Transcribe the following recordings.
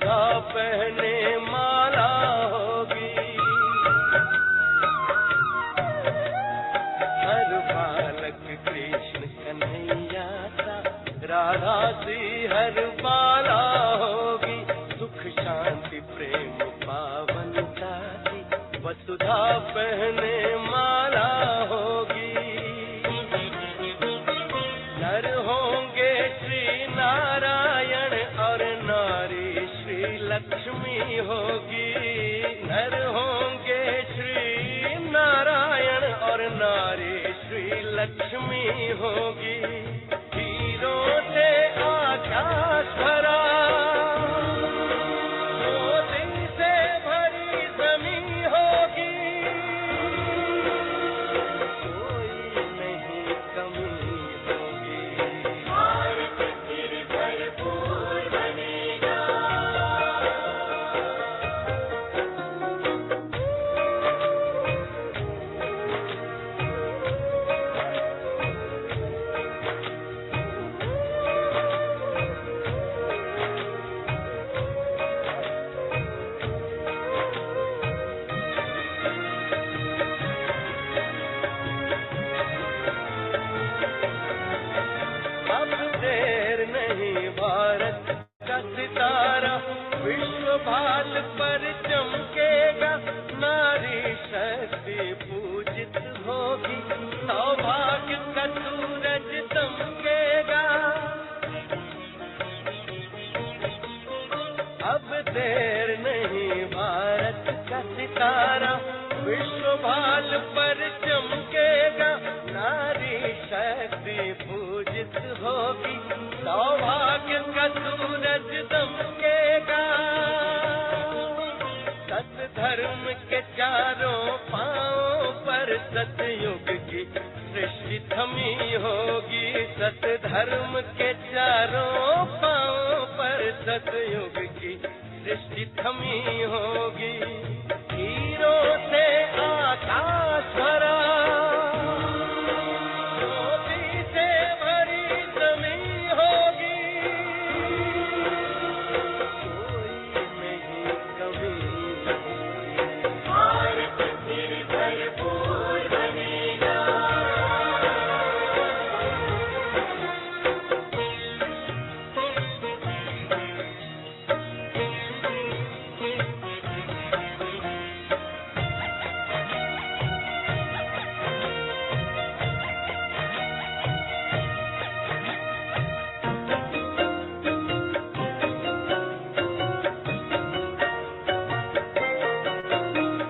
वसुधा पहने माला होगी। हर बालक कृष्ण कन्हैया सा, राधा सी हर बाला होगी। सुख शांति प्रेम पावनता की वसुधा पहने माला होगी। नर होंगे श्री नारायण और नारी श्री लक्ष्मी होगी। नर होंगे श्री नारायण और नारी श्री लक्ष्मी होगी। हीरों से आकाश भरा, मोती से भरी जमीन होगी। कोई नहीं कमी होगी। भारत फिर भरपूर बनेगा। अब देर नहीं, भारत का सितारा विश्व भाल पर चमकेगा। नारी शक्ति पूजित होगी, सौभाग्य का सूरज दमकेगा। अब देर नहीं, भारत का सितारा विश्व भाल पर चमकेगा। नारी शक्ति पूजित होगी, सौभाग्य का सूरज दमकेगा। सत धर्म के चारों पांवों पर सतयुग की सृष्टि थमी होगी। सत धर्म के चारों पांवों पर सतयुग की सृष्टि थमी होगी। हीरों से आकाश भरा, मोती से भरी जमीन होगी। कोई नहीं कमी होगी। भारत फिर भरपूर बनेगा।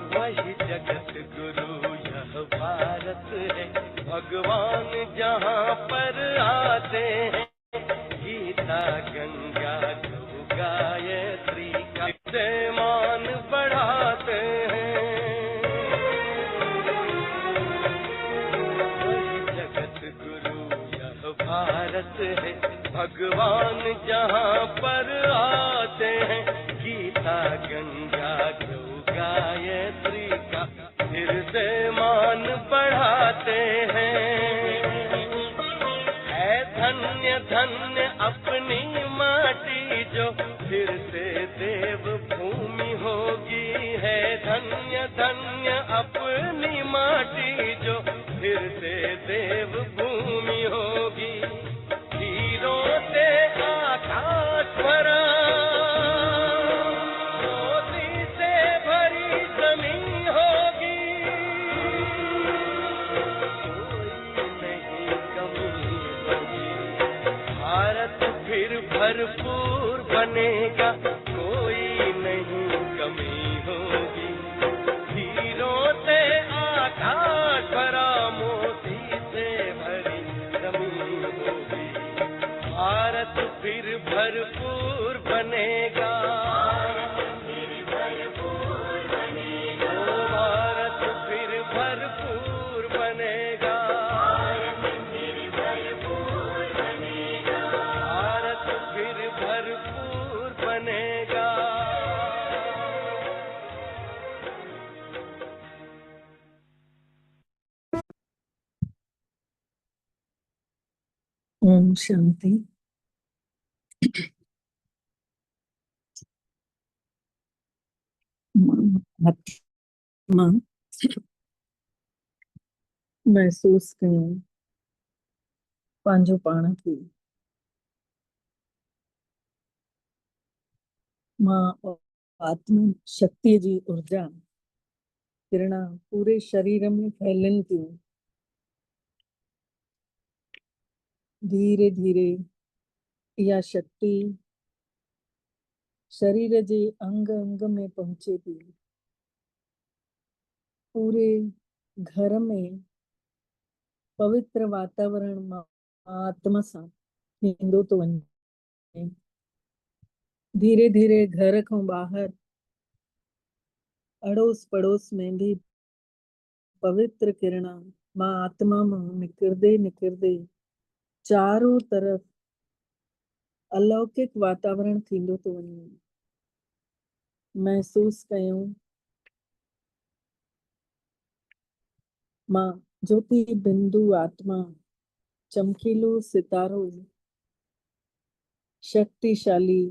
वही जगत गुरु यह भारत है, भगवान जहाँ पर आते हैं। गीता गंगा गौ गायत्री का से मान बढ़ाते हैं। वही जगत गुरु यह भारत है, भगवान जहाँ पर आते हैं। गीता गंगा गौ गायत्री का फिर से मान बढ़ाते हैं। है धन्य धन्य अपनी माटी जो फिर से देव भूमि होगी। है धन्य धन्य अपनी माटी जो फिर से देव भूमि होगी। हीरों से आकाश भरा, मोती से भरी जमीन होगी। कोई नहीं कमी होगी। भारत फिर भरपूर बनेगा। कोई नहीं कमी होगी। हीरों से आकाश भरा, मोती से भरी जमीन होगी। भारत फिर भरपूर बनेगा। ओ भारत फिर भरपूर बनेगा। भारत फिर भरपूर बनेगा। ओम शांति। आत्मा महसूस कयूं पंहिंजो पाण खे मां आत्म शक्तिअ जी ऊर्जा किरणा पूरे शरीर में फैलनि थियूं। धीरे धीरे इहा शक्ति शरीर जे अंग अंग में पहुचे थी। पूरे घर में पवित्र वातावरण मां आत्मा सां थींदो थो वञे। धीरे धीरे घर खां ॿाहिरि अड़ोस पड़ोस में भी पवित्र किरणा मां आत्मा मां निकिरदे निकिरदे चारों तरफ अलौकिक वातावरण थींदो थो वञे। महसूस कयूं मां ज्योति बिंदु आत्मा चमकीलो सितारो शक्तिशाली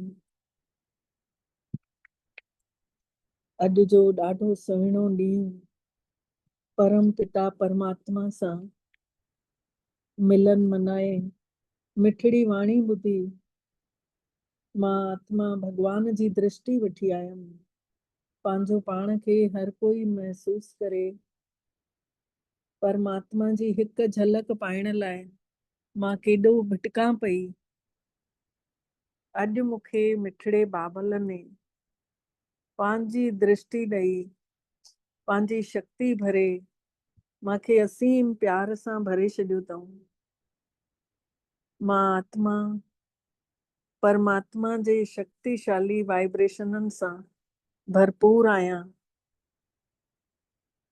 अॼु जो ॾाढो सुहिणो ॾींहुं परम पिता परमात्मा सां मिलन मनाए मिठड़ी वाणी ॿुधी मां आत्मा भगवान जी दृष्टि वठी आयमि। पंहिंजो पाण खे हर कोई महसूस करे परमात्मा जी हिकु झलक पाइण लाइ मां केॾो भिटकां पई। अॼु मूंखे मिठड़े बाबल ने पंहिंजी दृष्टि ॾेई पंहिंजी शक्ति भरे मूंखे असीम प्यार सां भरे छॾियो अथऊं। मां आत्मा परमात्मा जे शक्तिशाली वाइब्रेशननि सां भरपूर आहियां।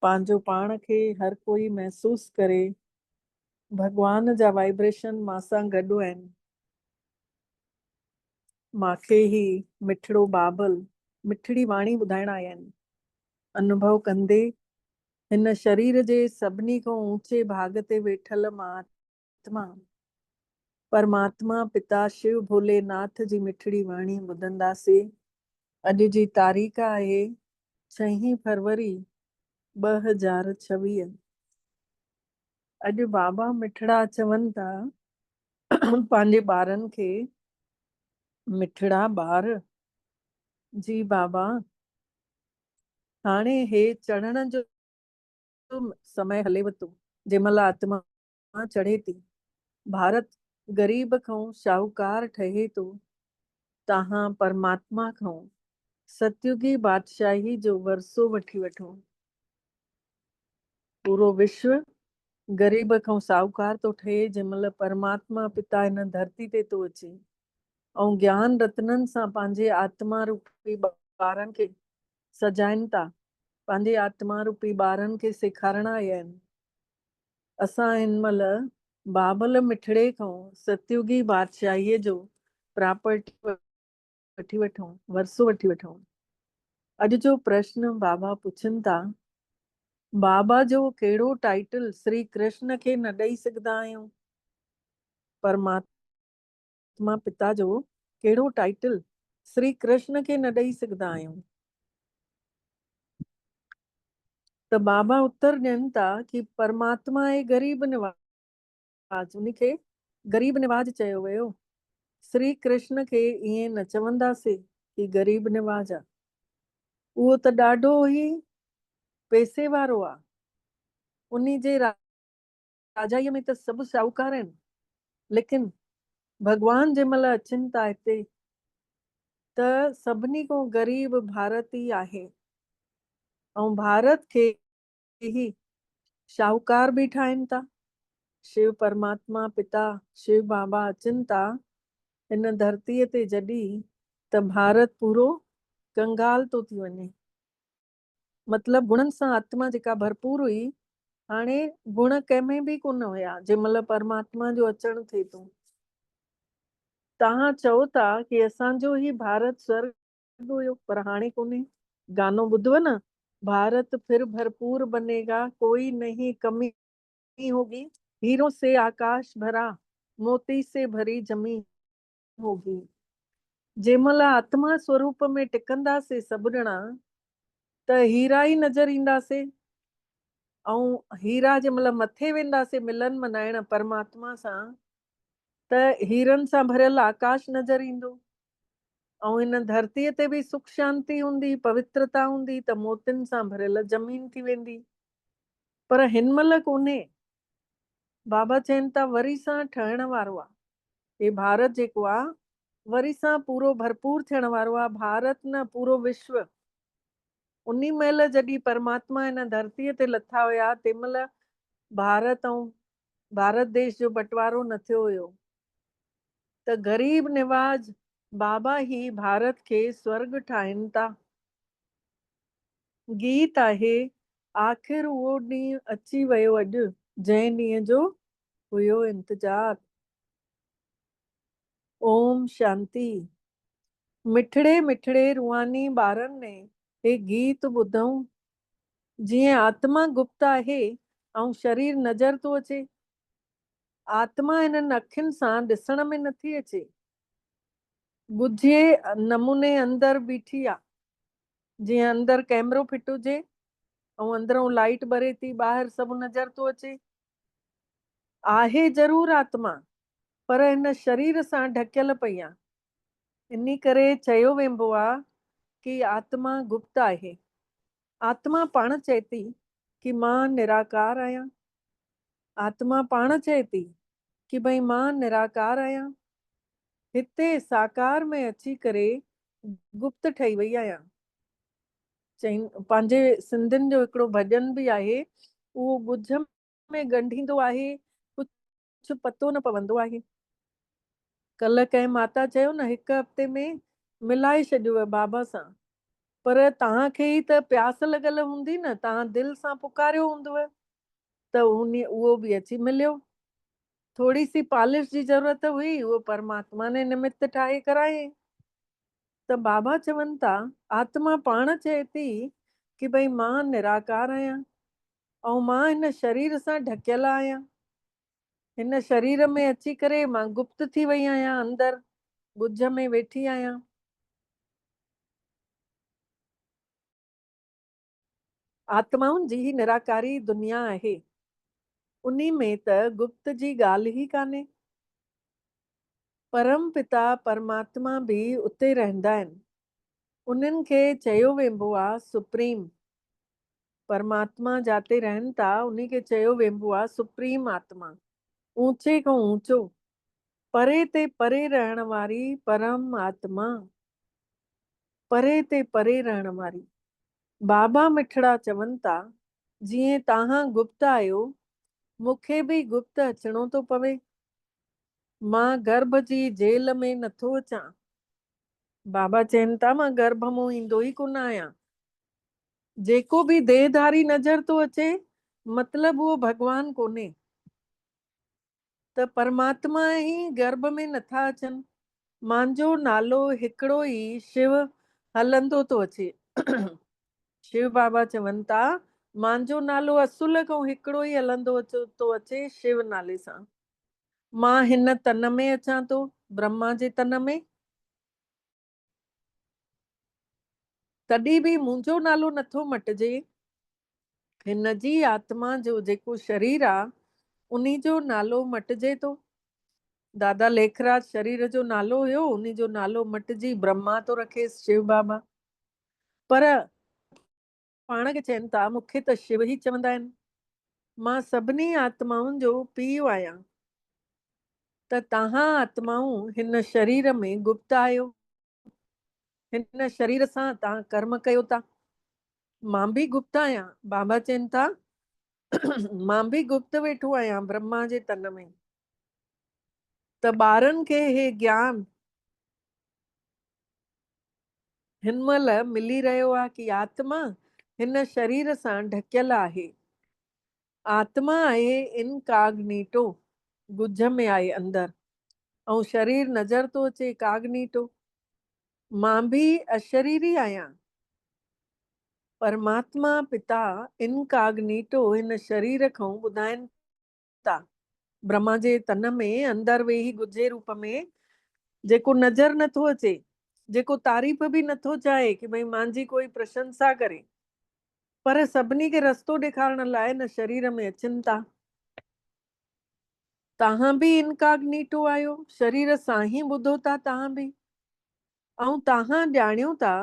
पंहिंजो पाण खे हर कोई महसूस करे भगवान जा वाइब्रेशन मां सां गॾु आहिनि। मूंखे ही मिठड़ो बाबल मिठड़ी वाणी ॿुधाइण आया आहिनि। अनुभव कंदे हिन शरीर जे सभिनी खां ऊंचे भाग ते वेठल मां आत्मा परमात्मा पिता शिव भोलेनाथ जी मिठड़ी वाणी ॿुधंदासीं। अॼु जी तारीख़ आहे 6 फरवरी 2026। अॼु बाबा मिठड़ा चवनि था पंहिंजे ॿारनि खे मिठड़ा ॿार जी बाबा हाणे हे चढ़ण जो समय हलेव थो जंहिंमहिल आत्मा चढ़े थी। भारत ग़रीब खां शाहूकार ठहे थो। तव्हां परमात्मा खां सतयुगी बादशाही जो वरसो वठी वठो। पूरो विश्व ग़रीब खां साहूकार थो ठहे जंहिंमहिल परमात्मा पिता हिन धरती ते थो अचे ऐं ज्ञान रत्ननि सां पंहिंजे आत्मा रूपी ॿारनि खे सजाइनि था। पंहिंजे आत्मा रूपी ॿारनि खे सेखारणा आया आहिनि। असां हिन महिल बाबल मिठड़े खां सतयुगी बादशाहीअ जो प्रॉपर्टी वठी वठूं, वरसो वठी वठूं। अॼु जो प्रश्न बाबा पुछनि था, बाबा जो कहिड़ो टाइटल श्री कृष्ण खे न ॾेई सघंदा आहियूं? परमात्मा पिता जो कहिड़ो टाइटल श्री कृष्ण खे न ॾेई सघंदा आहियूं? त बाबा उत्तर ॾियनि था कि परमात्मा आहे ग़रीब निवाज, उनखे ग़रीब निवाज चयो वियो। श्री कृष्ण खे ईअं न चवंदासीं कि ग़रीब निवाज आहे। उहो त ॾाढो ई पैसे वारो आहे। उन्ही जे राजाईअ में त सभु शाहूकार आहिनि। लेकिन भगवान जंहिंमहिल अचनि था हिते त सभिनी खां ग़रीब भारत ई आहे ऐं भारत खे ही शाहूकार बि ठाहिनि था। शिव परमात्मा पिता शिव बाबा अचनि था हिन धरतीअ ते जॾहिं त भारत पूरो कंगाल थो थी वञे। मतलब गुणनि सां आत्मा जेका भरपूर हुई हाणे गुण कंहिंमें बि कोन हुया जंहिंमहिल परमात्मा जो अचणु थिए थो। तव्हां चओ था कि असांजो ही भारत स्वर्ग हुयो, पर हाणे कोन्हे। गानो ॿुधव न, भारत फिर भरपूर बनेगा, कोई नहीं कमी होगी, हीरो से आकाश भरा, मोती से भरी जमीन होगी। जंहिंमहिल आत्मा स्वरूप में टिकंदासीं सभु ॼणा त हीरा ई नज़र ईंदासीं। ऐं हीरा जंहिंमहिल मथे वेंदासीं मिलन मनाइण परमात्मा सां, त हीरनि सां भरियल आकाश नज़र ईंदो। ऐं हिन धरतीअ ते बि सुख शांती हूंदी, पवित्रता हूंदी, त मोतियुनि सां भरियल ज़मीन थी वेंदी। पर हिन महिल कोन्हे। बाबा चवनि था वरी सां ठहण वारो आहे। हे भारत जेको आहे वरी सां पूरो भरपूर थियण वारो आहे। भारत न, पूरो विश्व। उन्ही महिल जॾहिं परमात्मा हिन धरतीअ ते लथा हुया, तंहिं महिल भारत ऐं भारत देश जो बंटवारो न थियो हुयो। त ग़रीब निवाज बाबा ही भारत खे स्वर्ग ठाहिनि था। गीत आहे, आख़िर उहो ॾींहुं अची वियो अॼु, जंहिं ॾींहं जो हुयो इंतजार। ओम शांति। मिठड़े मिठड़े रुहानी ॿारनि ने हे गीत ॿुधऊं। जीअं आत्मा गुप्त आहे ऐं शरीर नज़र थो अचे। आत्मा हिननि अखियुनि सां ॾिसण में नथी अचे। ॻुझे नमूने अंदर बीठी आहे। जीअं अंदर कैमरो फिट हुजे ऐं अंदरों लाइट ॿरे थी, ॿाहिरि सभु नज़र थो अचे। आहे ज़रूर आत्मा, पर हिन शरीर सां ढकियल पई आहे। इन करे चयो वेंदो आहे कि आत्मा गुप्त आहे। आत्मा पाण चए थी कि मां निराकार आहियां। आत्मा पाण चए थी कि भई मां निराकार आहियां। हिते साकार में अची करे गुप्त ठही वई आहियां। पंहिंजे सिंधियुनि जो हिकिड़ो भॼन बि आहे, उहो ॻुझ में ॻंढींदो आहे, कुझु पतो न पवंदो आहे। कल्ह कंहिं माता चयो न, हिकु हफ़्ते में मिलाए छॾियो बाबा सां। पर तव्हांखे ई त प्यास लॻल हूंदी न, तव्हां दिलि सां पुकारियो हूंदव, त उहो बि अची मिलियो। थोड़ी सी पॉलिश जी ज़रूरत हुई, उहो परमात्मा ने निमित्त ठाहे कराए। त बाबा चवनि था, आत्मा पाण चए थी कि भई मां निराकार आहियां ऐं मां हिन शरीर सां ढकियल आहियां। हिन शरीर में अची करे मां गुप्त थी वई आहियां, अंदर ॻुझ में वेठी आहियां। आत्माउनि जी निराकारी दुनिया आहे। उन्ही में त गुप्त जी ॻाल्हि ई कान्हे। परम पिता परमात्मा बि उते रहंदा आहिनि। उन्हनि खे चयो वेंदो आहे सुप्रीम। परमात्मा जाते रहनि था, उन्ही खे चयो वेंदो आहे सुप्रीम आत्मा, ऊंचे खां ऊंचो, परे ते परे रहण वारी परम आत्मा। परे ते परे रहण वारी। बाबा मिठड़ा चवनि था, जीअं तव्हां गुप्त आहियो, मूंखे बि गुप्त अचणो थो पवे। मां गर्भ जी जेल में नथो अचां। बाबा चवनि था, मां गर्भ मां ईंदो ई कोन आहियां। जेको बि देहधारी नज़र थो अचे, मतलब उहो भगवान कोन्हे। त परमात्मा ई गर्भ में नथा अचनि। मुंहिंजो नालो हिकिड़ो ई शिव हलंदो थो अचे। शिव बाबा चवनि था, मुंहिंजो नालो असुल खां हिकिड़ो ई हलंदो थो अचे, शिव नाले सां। मां हिन तन में अचां थो, ब्रह्मा जे तन में। तॾहिं बि मुंहिंजो नालो नथो मटिजे। हिन जी आत्मा जो जेको शरीर आहे, उन्ही जो नालो मटिजे थो। दादा लेखराज शरीर जो नालो हुयो, उन्ही जो नालो मटिजी ब्रह्मा थो रखेसि, शिव बाबा। पर पाण खे चवनि था, मूंखे त शिव ई चवंदा आहिनि। मां सभिनी आत्माउनि जो पीउ आहियां। त तव्हां आत्माऊं हिन शरीर में गुप्त आहियो। हिन शरीर सां तव्हां कर्म कयो था। मां बि गुप्त आहियां। बाबा चवनि था, मां बि गुप्त वेठो आहियां ब्रह्मा जे तन में। त ॿारनि खे हे ज्ञान हिन महिल मिली रहियो आहे कि आत्मा हिन शरीर सां ढकियल आहे। आत्मा आहे इनकॉग्निटो, ॻुझ में आहे अंदर, ऐं शरीर नज़र थो अचे काग्निटो। मां बि अशरीरी आहियां। परमात्मा पिता इनकॉग्निटो हिन शरीर खां ॿुधाइनि था। ब्रह्मा जे तन में अंदर वेही ॻुझे रूप में, जेको नज़र नथो अचे, जेको तारीफ़ बि नथो चाहे कि भई मुंहिंजी कोई प्रशंसा करे, पर सभिनी खे रस्तो ॾेखारण लाइ न शरीर में अचनि था। तव्हां बि इनकॉग्निटो आहियो, शरीर सां ई ॿुधो था तव्हां बि, ऐं तव्हां ॼाणियो था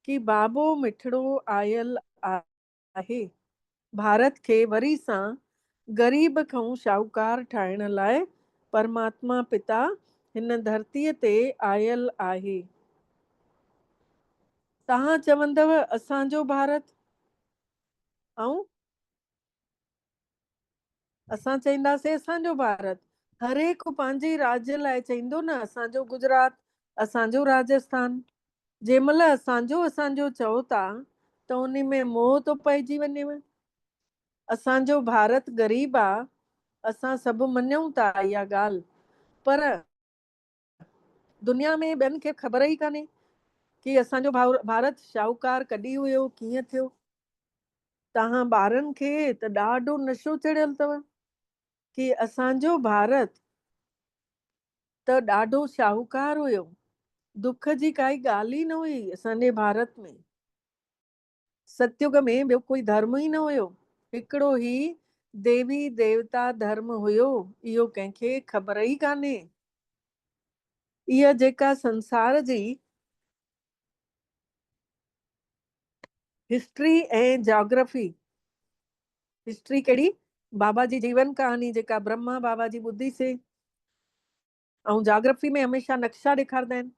कि बाबो मिठड़ो आयल आहे भारत खे वरी सां ग़रीब खां शाहूकार ठाहिण लाइ। परमात्मा पिता हिन धरतीअ ते आयल आहे। तव्हां चवंदव असांजो भारत, ऐं असां चईंदासीं असांजो भारत। हर एक पंहिंजे राज्य लाइ चईंदो न, असांजो गुजरात, असांजो राजस्थान। जंहिं महिल असांजो असांजो चओ था त उन में मोह थो पइजी वञेव। असांजो भारत ग़रीब आहे, असां सभु मञूं था इहा ॻाल्हि, पर दुनिया में ॿियनि खे ख़बर ई कान्हे कि असांजो भारत शाहूकार कॾहिं हुयो, कीअं थियो। तव्हां ॿारनि खे त ॾाढो नशो चढ़ियल अथव कि असांजो भारत त ॾाढो शाहूकार हुयो। दुख जी काई ॻाल्हि ई न हुई असांजे भारत में। सतयुग में ॿियो कोई धर्म ई न हुयो, हिकिड़ो ही देवी देवता धर्म हुयो। इहो कंहिंखे ख़बर ई कान्हे। इहा जेका संसार जी हिस्ट्री ऐं जोग्राफी, हिस्ट्री कहिड़ी, बाबा जी जीवन कहानी जेका ब्रह्मा बाबा जी ॿुधीसीं, ऐं जोग्राफी में हमेशह नक्शा ॾेखारींदा आहिनि।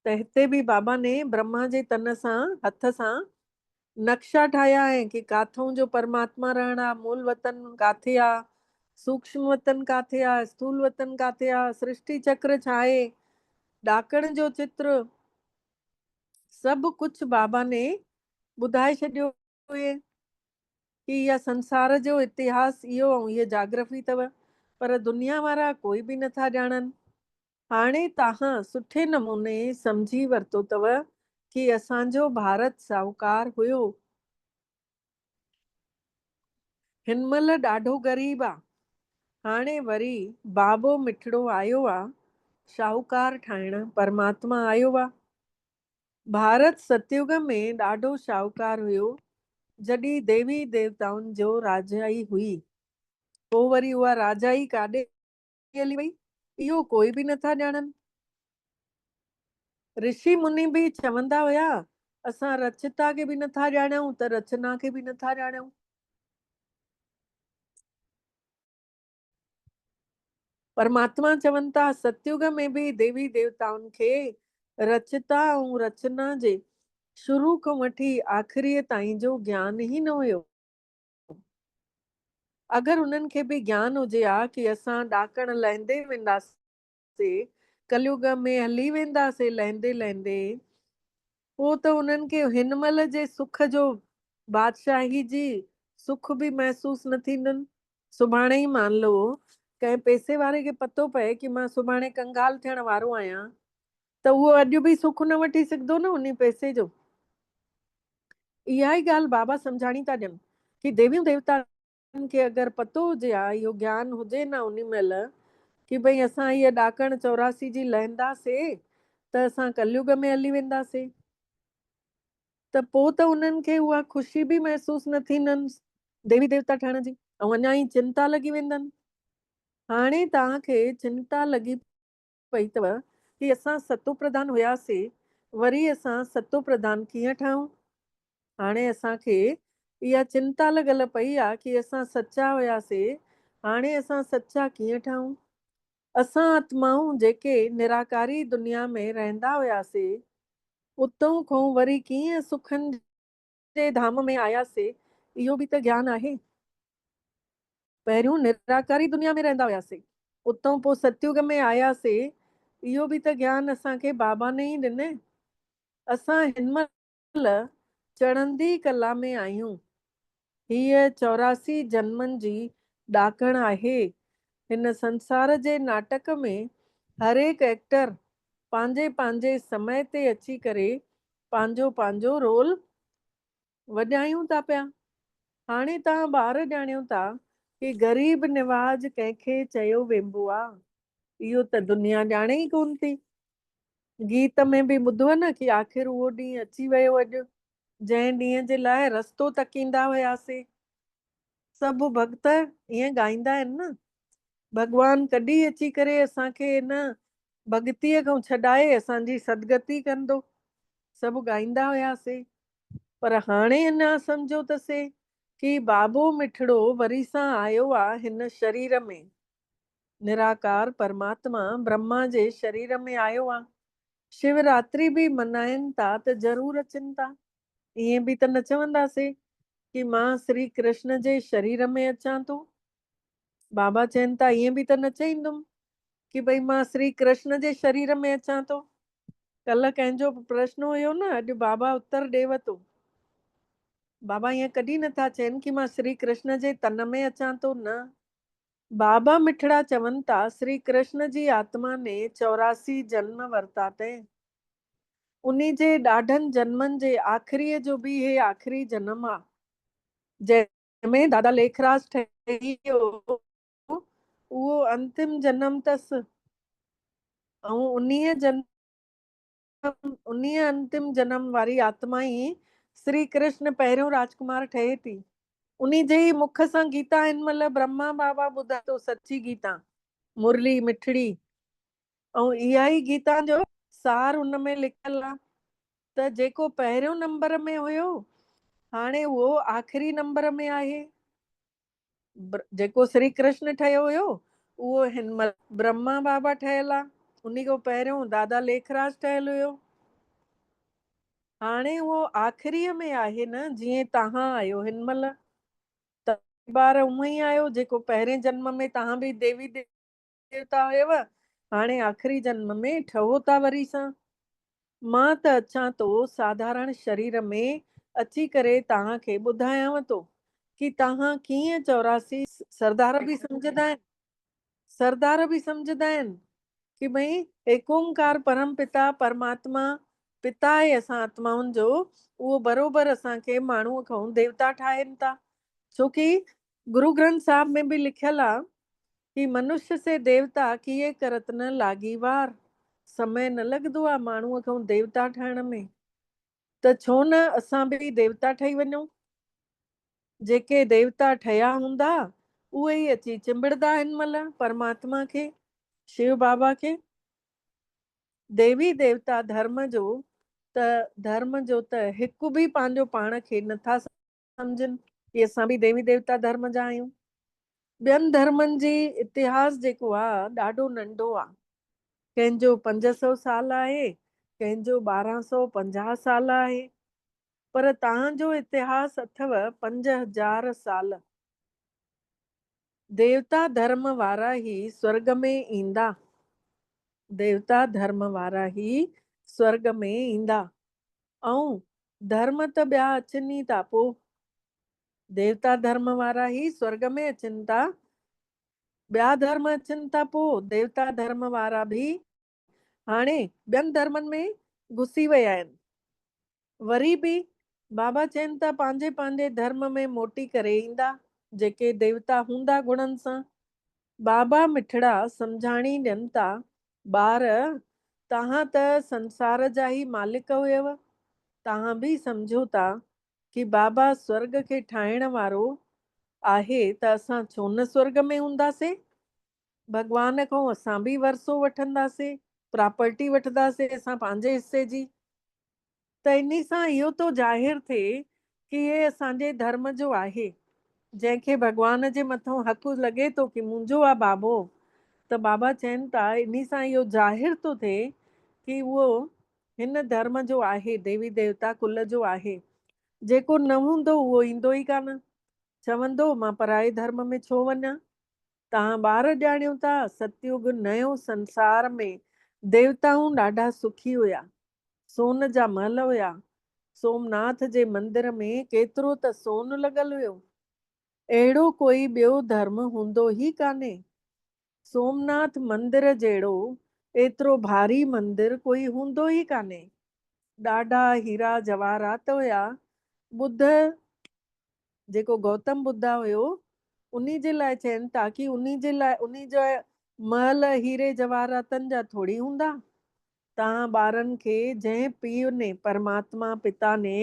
त हिते बि बाबा ने ब्रह्मा जे तन सां, हथ सां नक्शा ठाहिया आहिनि कि काथों जो परमात्मा रहण आहे, मूल वतन काथे आहे, सूक्ष्म वतन काथे आहे, स्थूल वतन काथे आहे, सृष्टि चक्र छा आहे, ॾाकण जो चित्र, सभु कुझु बाबा ने ॿुधाए छॾियो हुए कि इहा संसार जो इतिहास इहो ऐं इहा जोग्राफी अथव। पर दुनिया वारा कोई बि नथा ॼाणनि। हाणे तव्हां सुठे नमूने सम्झी वरितो अथव कि असांजो भारत साहूकार हुयो। हिन महिल ॾाढो ग़रीब आहे। हाणे वरी बाबो मिठड़ो आयो आहे शाहूकार ठाहिण, परमात्मा आयो आहे। भारत सतयुग में ॾाढो शाहूकार हुयो जॾहिं देवी देवताउनि जो राजाई हुई। पोइ वरी उहा राजाई काॾे हली वई, इहो कोई बि नथा ॼाणनि। ऋषि मुनि बि चवंदा हुया असां रचता खे बि नथा ॼाणूं त रचना खे बि नथा ॼाणूं। परमात्मा चवनि था सतयुग में बि देवी देवताउनि खे रचता ऐं रचना जे शुरू खां वठी आख़िरीअ ताईं जो ज्ञान ई न हुयो। अगरि उन्हनि खे बि ज्ञान हुजे हा कि असां ॾाकण लहंदे वेंदासीं, कलयुग में हली वेंदासीं लहंदे लहंदे, पोइ त उन्हनि खे हिन महिल जे सुख जो, बादशाही जी सुख बि महसूसु न थींदुनि। सुभाणे ई मान लो कंहिं पैसे वारे खे पतो पए कि मां सुभाणे कंगाल थियण वारो आहियां, त उहो अॼु बि सुख न वठी सघंदो न उन पैसे जो। इहा ई ॻाल्हि बाबा सम्झाणी था ॾियनि कि देवियूं देवताउनि खे अगरि पतो हुजे हा, इहो ज्ञान हुजे न उन महिल कि भई असां हीअ ॾाकण 84 जी लहंदासीं त असां कलयुग में हली वेंदासीं, त पोइ त उन्हनि खे उहा ख़ुशी बि महसूसु न थींदनि देवी देवता ठहण जी, ऐं अञा ई चिंता लॻी वेंदनि। हाणे तव्हांखे चिंता लॻी पई अथव कि असां सतो प्रधान हुयासीं, वरी असां सतो प्रधान कीअं ठहूं। हाणे असांखे इहा चिंता लॻल पई आहे कि असां सचा हुयासीं, हाणे असां सचा कीअं ठहूं। असां आत्माऊं जेके निराकारी दुनिया में रहंदा हुयासीं, उतां खां वरी कीअं सुखनि जे धाम में आयासीं, इहो बि त ज्ञान आहे। पहिरियों निराकारी दुनिया में रहंदा हुयासीं, उतां पोइ सतयुग में आयासीं, इहो बि त ज्ञान असांखे बाबा ने ई ॾिने। असां हिन महिल चढ़ंदी कला में आहियूं। हीअ 84 जन्मनि जी ॾाकण आहे। हिन संसार जे नाटक में हर एक एक्टर पंहिंजे पंहिंजे समय ते अची करे पंहिंजो पंहिंजो रोल वॼायूं था पिया। हाणे तव्हां ॿार ॼाणियो था कि ग़रीब निवाज कंहिंखे चयो वेंबो आहे, इहो त दुनिया ॼाणे ई कोन थी। गीत में बि ॿुधो न कि आख़िर उहो ॾींहुं अची वियो अॼु। जंहिं ॾींहं जे लाइ रस्तो तकींदा हुआसीं। सभु भक्त ईअं ॻाईंदा आहिनि न, भॻवानु कॾहिं अची करे असांखे इन भॻतीअ खां छॾाए असांजी सदगति कंदो, सभु ॻाईंदा हुआसीं। पर हाणे अञा सम्झो त से कि बाबो मिठड़ो वरी सां आयो आहे हिन शरीर में। निराकार परमात्मा ब्रह्मा जे शरीर में आयो आहे। शिवरात्रि बि मनाइनि था त ज़रूरु अचनि था। ईअं बि त न चवंदासीं कि मां श्री कृष्ण जे शरीर में अचां थो। बाबा चवनि था ईअं बि त न चईंदुमि कि भई मां श्री कृष्ण जे शरीर में अचां थो। कल्ह कंहिंजो प्रश्न हुयो न, अॼु बाबा उत्तर ॾेव थो। बाबा ईअं कॾहिं नथा चवनि कि मां श्री कृष्ण जे तन में अचां थो, न। बाबा मिठड़ा चवनि था श्री कृष्ण जी आत्मा ने 84 जन्म वरिता अथई। उन्ही जे ॾाढनि जन्मनि जे आख़िरीअ जो बि हे आख़िरी जन्म आहे, जंहिंमें दादा लेखराज ठही वियो, उहो अंतिम जन्म अथसि। ऐं उन्हीअ अंतिम जन्म वारी आत्मा ई श्री कृष्ण पहिरियों राजकुमार ठहे थी। उन्ही जे ई मुख सां गीता हिन महिल ब्रह्मा बाबा ॿुधाए थो, सची गीता, मुरली मिठड़ी। ऐं इहा ई गीता जो सार उन में लिखियल आहे त जेको पहिरियों नंबर में हुयो हाणे उहो आख़िरी नंबर में आहे। जेको श्री कृष्ण ठहियो हुयो उहो हिन महिल ब्रह्मा बाबा ठहियल आहे। उन्ही खां पहिरियों दादा लेखराज ठहियल हुयो। हाणे उहो आख़िरीअ में आहे न, जीअं तव्हां आहियो हिन महिल त बार उहो ई आहियो जेको पहिरें जन्म में तव्हां बि देवी देवता हुयव, हाणे आख़िरी जन्म में ठहो था वरी सां। मां त अचां थो साधारण शरीर में अची करे तव्हांखे ॿुधायांव थो कि तव्हां कीअं 84 सरदार बि सम्झंदा आहिनि, सरदार बि सम्झंदा आहिनि कि भई एक ओंकार परम पिता परमात्मा पिता आहे असां आत्माउनि जो, उहो बरोबर असांखे माण्हूअ खां देवता ठाहिनि था। छोकी गुरु ग्रंथ साहिब में बि लिखियल आहे कि मनुष्य से देवता किए करत न लागी वार। समय न लॻंदो आहे माण्हूअ खां देवता ठहिण में, त छो न असां बि देवता ठही वञूं। जेके देवता ठहिया हूंदा उहे ई अची चिंबड़दा हिन महिल परमात्मा खे, शिव बाबा खे। देवी देवता धर्म जो त हिकु बि पंहिंजो पाण खे नथा सम्झनि कि असां बि देवी देवता धर्म जा आहियूं। ॿियनि धर्मनि जी इतिहास जेको आहे ॾाढो नंढो आहे। कंहिंजो 500 साल आहे, कंहिंजो 1250 साल आहे, पर तव्हांजो इतिहास अथव 5000 साल। देवता धर्म वारा ई स्वर्ग में ईंदा, देवता धर्म वारा ई स्वर्ग में ईंदा। ऐं धर्म त ॿिया अचनि ई था पोइ, देवता धर्म वारा ई स्वर्ग में अचनि था, ॿिया धर्म अचनि था पोइ। देवता धर्म वारा बि हाणे ॿियनि धर्मनि में घुसी विया आहिनि। वरी बि बाबा चवनि था पंहिंजे पंहिंजे धर्म में मोटी करे ईंदा जेके देवता हूंदा गुणनि सां। बाबा मिठड़ा सम्झाणी ॾियनि था, ॿार तव्हां त संसार जा ई मालिक हुयव, तव्हां बि सम्झो था कि बाबा स्वर्ग खे ठाहिण वारो आहे त असां छो न स्वर्ग में हूंदासीं। भॻवान खां असां बि वरसो वठंदासीं, प्रॉपर्टी वठंदासीं असां पंहिंजे हिसे जी। त इन सां इहो तो ज़ाहिर थिए कि हे असांजे धर्म जो आहे। जंहिंखे भॻवान जे मथां हक़ लॻे थो कि मुंहिंजो आहे बाबो, त बाबा चवनि था इन सां इहो ज़ाहिर थो थिए कि उहो हिन धर्म जो आहे, देवी देवता कुल जो आहे। जेको न हूंदो उहो ईंदो ई कान, चवंदो मां पराए धर्म में छो वञा। तव्हां ॿार ॼाणियो था सतयुग नयो संसार में देवताऊं ॾाढा सुखी हुया, सोन जा महल हुया। सोमनाथ जे मंदिर में केतिरो त सोन लॻल हुयो, अहिड़ो कोई ॿियो धर्म हूंदो ई कान्हे। सोमनाथ मंदिर जहिड़ो एतिरो भारी मंदिर कोई हूंदो ई कान्हे। ॾाढा हीरा जवाहरात हुया। बुद्ध जेको गौतम बुद्धा हुयो उन्ही जे लाइ चवनि था कि उन्ही जो महल हीरे जवाहरातनि जा थोड़ी हूंदा। तव्हां ॿारनि खे जंहिं पीउ ने परमात्मा पिता ने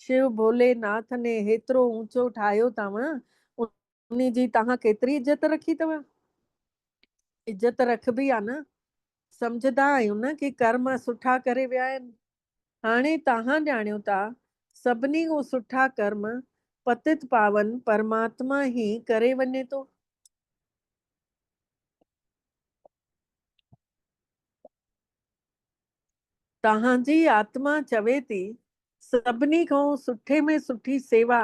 शिव भोलेनाथ ने हेतिरो ऊंचो ठाहियो अथव, उन जी तव्हां केतिरी इज़त रखी अथव? इज़त रखबी आहे न। सम्झंदा आहियूं न कि कर्म सुठा करे विया आहिनि। हाणे तव्हां ॼाणियो था सभिनी खां सुठा कर्म पतित पावन परमात्मा ही करे वञे थो। तव्हांजी आत्मा चवे थी सभिनी खां सुठे में सुठी सेवा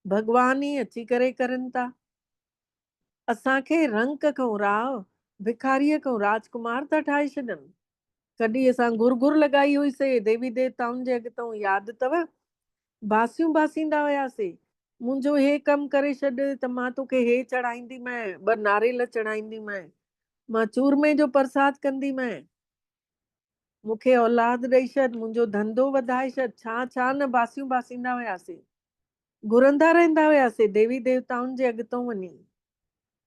भगवान ही अची करे करनि था। असांखे रंक खां राव भिखारीअ खां राजकुमार था ठाहे छॾनि। कॾहिं असां गुर लॻाई हुईसीं देवी देवताउनि जे अॻितां, यादि अथव? बासियूं बासींदा हुयासीं, मुंहिंजो हे कमु करे छॾ त मां तोखे हे चढ़ाईंदीमांइ, 2 नारेल चढ़ाईंदीमांइ, मां चूरमे जो प्रसाद कंदीमांइ, मूंखे औलाद ॾेई छॾ, मुंहिंजो धंधो वधाए छॾ। छा न बासियूं बासींदा हुयासीं, घुरंदा रहंदा हुयासीं देवी देवताउनि जे अॻितां वञी।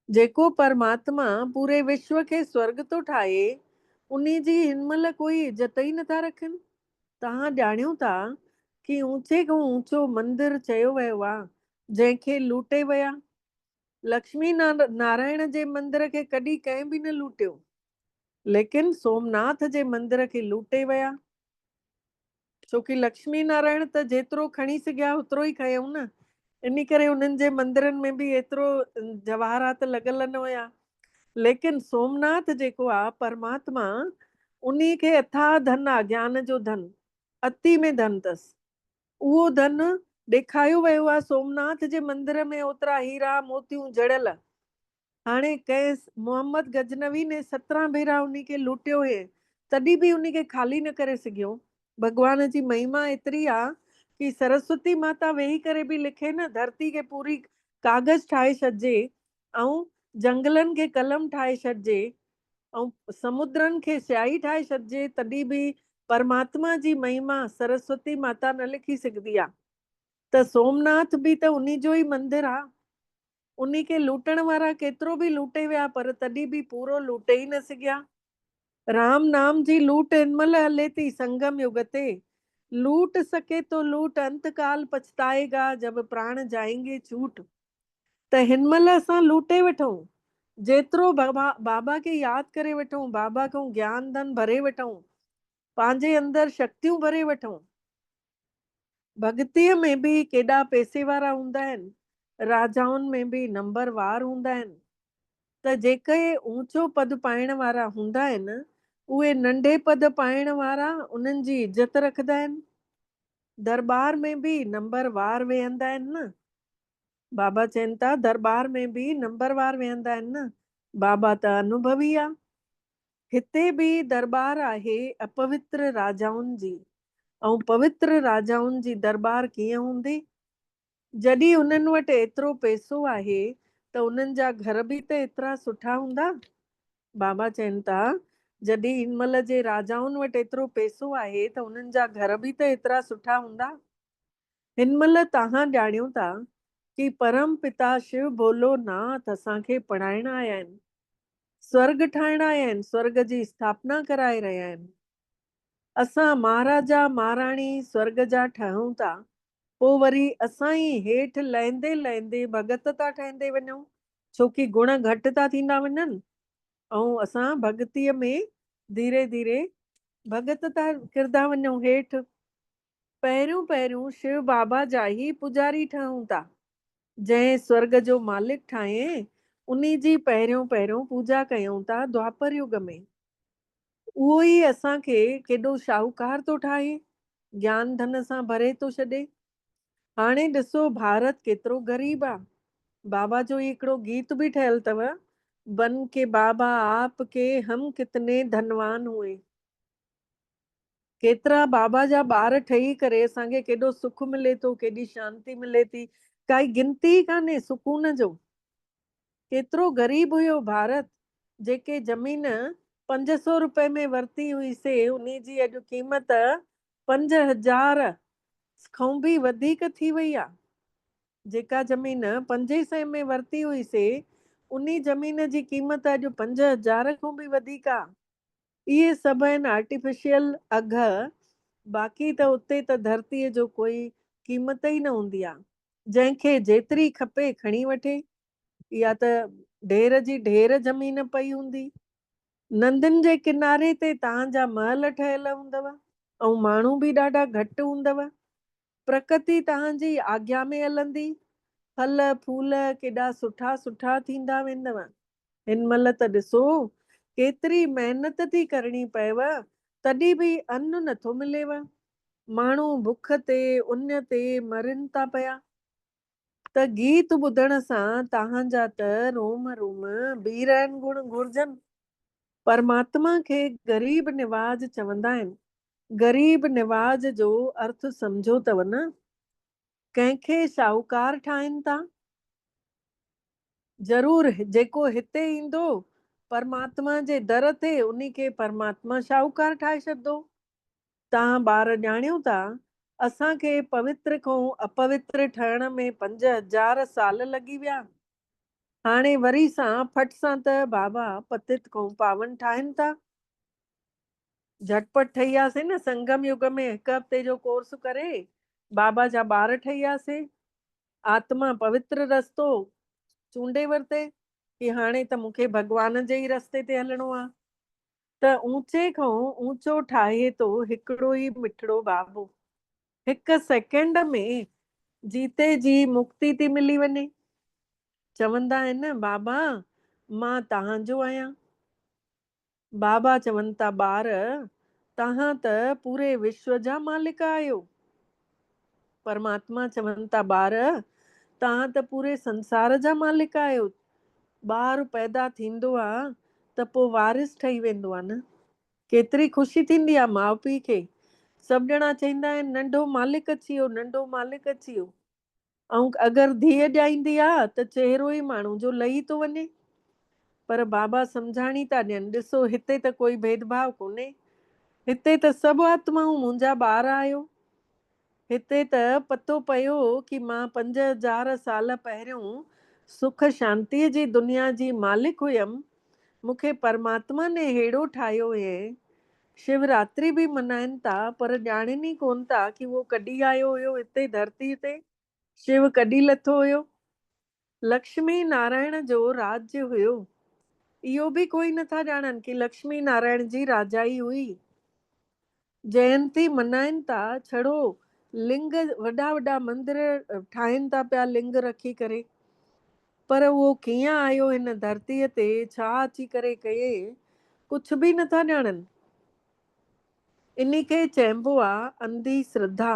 जेको परमात्मा पूरे विश्व खे स्वर्ग थो ठाहे, उन्ही जी हिनमहिल कोई इज़त ई नथा रखनि। तव्हां ॼाणियो था कि ऊंचे खां ऊंचो मंदिर चयो वियो आहे जंहिंखे लूटे विया। लक्ष्मी नारायण जे मंदिर खे कॾहिं कंहिं बि न लूटियो, लेकिन सोमनाथ जे मंदिर खे लूटे विया। छोकी लक्ष्मी नारायण त जेतिरो खणी सघिया ओतिरो ई खयऊं न, इन करे उन्हनि जे मंदिरनि में बि एतिरो जवाहरात लॻल न हुया। लेकिन सोमनाथ जेको आहे परमात्मा, उन्ही खे अथाह धन आहे, ज्ञान जो धन, अति में धन अथसि। उहो धन ॾेखारियो वियो आहे सोमनाथ जे मंदिर में ओतिरा हीरा मोतियूं जड़ियल। हाणे कंहिं मोहम्मद गजनवी ने 17 भेरा उन्ही खे लूटियो हुए, तॾहिं बि उन्ही खे ख़ाली न करे सघियो। भगवान जी महिमा एतिरी आहे कि सरस्वती माता वेही करे बि लिखे न, धरती खे पूरी कागज़ ठाहे छॾिजे, ऐं जंगलनि खे कलम ठाहे छॾिजे, ऐं समुद्रनि खे स्याही ठाहे छॾिजे, तॾहिं बि परमात्मा जी महिमा सरस्वती माता न लिखी सघंदी आहे। त सोमनाथ बि त उन्ही जो ई मंदिर आहे। उन्ही खे लूटण वारा केतिरो बि लूटे विया, पर तॾहिं बि पूरो लूटे ई न सघिया। राम नाम जी लूट हिनमहिल हले थी संगम युग ते। लूट सके तो लूट, अंतकाल पछताएगा जब प्राण जाएंगे छूट। त हिनमहिल असां लूटे वठूं, जेतिरो बाबा खे यादि करे वठूं, बाबा खां ज्ञान धन भरे वठूं, पंहिंजे अंदरि शक्तियूं भरे वठूं। भक्तीअ में बि केॾा पैसे वारा हूंदा आहिनि, राजाउनि में बि नंबरवार हूंदा आहिनि। त जेके ऊंचो पद पाइण वारा हूंदा आहिनि, उहे नंढे पद पाइण वारा उन्हनि जी इज़त रखंदा आहिनि। दरबार में बि नंबरवार वेहंदा आहिनि न। बाबा चवनि था दरबार में बि नंबरवार वेहंदा आहिनि न। बाबा त अनुभवी आहे। हिते बि दरबार आहे अपवित्र राजाउनि जी, ऐं पवित्र राजाउनि जी दरबार कीअं हूंदी? जॾहिं उन्हनि वटि एतिरो पैसो आहे त उन्हनि जा घर बि त एतिरा सुठा हूंदा। बाबा चवनि था जॾहिं हिनमहिल जे राजाउनि वटि एतिरो पैसो आहे त उन्हनि जा घर बि त एतिरा सुठा हूंदा। हिनमहिल तव्हां ॼाणियो था कि परम पिता शिव भोलोनाथ असांखे पढ़ाइण आया आहिनि, स्वर्ग ठाहिण आया आहिनि, स्वर्ग जी स्थापना कराए रहिया आहिनि। असां महाराजा महाराणी स्वर्ग जा ठहूं था, पोइ वरी असां ई हेठि लहंदे लहंदे भगत था ठहंदे वञूं, छोकी गुण घटि था थींदा वञनि, ऐं असां भक्तीअ में धीरे धीरे भगत था किरंदा वञूं हेठि। पहिरियों पहिरियों शिव बाबा जा ई पुजारी ठहूं था। जंहिं स्वर्ग जो मालिक ठाहे उन्ही जी पहिरियों पहिरियों पूजा कयूं था द्वापर युग में। उहो ई असांखे केॾो शाहूकार थो ठाहे, ज्ञान धन सां भरे थो छॾे। हाणे ॾिसो भारत केतिरो ग़रीब आहे। बाबा जो हिकिड़ो गीत बि ठहियल अथव, बन के बाबा आप के हम कितने धनवान हुए। केतिरा बाबा जा ॿार ठही करे असांखे केॾो सुख मिले थो, केॾी शांती मिले थी, काई गिनती ई कान्हे सुकून जो। केतिरो ग़रीब हुयो भारत। जेके ज़मीन 500 रुपए में वरिती हुईसीं, उन्ही जी अॼु क़ीमत 5000 खां बि वधीक थी वई आहे। जेका ज़मीन 500 में वरिती हुईसीं, उन्ही ज़मीन जी क़ीमत अॼु 5000 खां बि वधीक आहे। इहे सभु आहिनि आर्टिफिशियल अघ, बाक़ी त उते त धरतीअ जो कोई क़ीमत ई न हूंदी आहे। जंहिंखे जेतिरी खपे खणी वठे, या त ढेर जी ढेर ज़मीन पई हूंदी। नंदियुनि जे किनारे ते तव्हांजा महल ठहियल हूंदव ऐं माण्हू बि ॾाढा घटि हूंदव। प्रकृति तव्हांजी आज्ञा में हलंदी। फल फूल केॾा सुठा सुठा थींदा वेंदव। हिन महिल त ॾिसो केतिरी महिनत थी करणी पएव, तॾहिं बि अन्न नथो मिलेव। माण्हू बुख ते उन ते मरनि था पिया। त गीत ॿुधण सां तव्हांजा त रोम रोम बी रहण घुर्जनि। परमात्मा खे ग़रीब निवाज चवंदा आहिनि। ग़रीब निवाज जो अर्थ सम्झो अथव न? कंहिंखे शाहूकार ठाहिनि था। ज़रूर जेको हिते ईंदो परमात्मा जे दर ते, उन्ही खे परमात्मा शाहूकार ठाहे छॾंदो। तव्हां ॿार ॼाणियो था, असांखे पवित्र खां अपवित्र ठहण में 5000 साल लॻी विया। हाणे वरी सां फट सां त बाबा पतित खां पावन ठाहिनि था। झटपट ठही वियासीं न। संगम युग में 1 हफ़्ते जो कोर्स करे बाबा जा ॿार ठही वियासीं। आत्मा पवित्र रस्तो चूंडे वरिते कि हाणे त मूंखे भॻवान जे ई रस्ते ते हलणो आहे। त ऊचे खां ऊचो ठाहे थो हिकिड़ो ई मिठड़ो बाबो। 1 सेकेंड में जीते जी मुक्ति थी मिली वञे। चवंदा आहिनि बाबा मां तव्हांजो आहियां। बाबा चवनि था ॿार तव्हां त पूरे विश्व जा मालिक आहियो। परमात्मा चवनि था ॿार तव्हां त पूरे संसार जा मालिक आहियो। ॿार पैदा थींदो आहे त पोइ वारिस ठही वेंदो आहे न। केतिरी ख़ुशी थींदी आहे माउ पीउ खे। सभु ॼणा चवंदा आहिनि नंढो मालिक अची वियो, नंढो मालिक अची वियो। ऐं अगरि धीअ ॼाईंदी आहे त चहिरो ई माण्हू जो लही थो वञे। पर बाबा सम्झाणी था ॾियनि, ॾिसो हिते त कोई भेदभाव कोन्हे। हिते त सभु आत्माऊं मुंहिंजा ॿार आहियो। हिते त पतो पियो कि मां 5000 साल पहिरियों सुख शांतीअ जी दुनिया जी मालिक हुयमि। मूंखे परमात्मा ने अहिड़ो ठाहियो हुए। शिवरात्रि बि मल्हाइनि था पर ॼाणनि ई कोन था कि उहो कॾहिं आयो हुयो हिते धरती ते। शिव कॾहिं लथो हुयो। लक्ष्मी नारायण जो राज्य हुयो। इहो बि कोई नथा ॼाणनि कि लक्ष्मी नारायण जी राजाई हुई। जयंती मल्हाइनि था, छड़ो लिंग वॾा वॾा मंदिर ठाहिनि था पिया लिंग रखी करे। पर उहो कीअं आयो हिन धरतीअ ते, छा अची करे कये, कुझु बि नथा ॼाणनि। इन खे चइबो आहे अंधी श्रद्धा।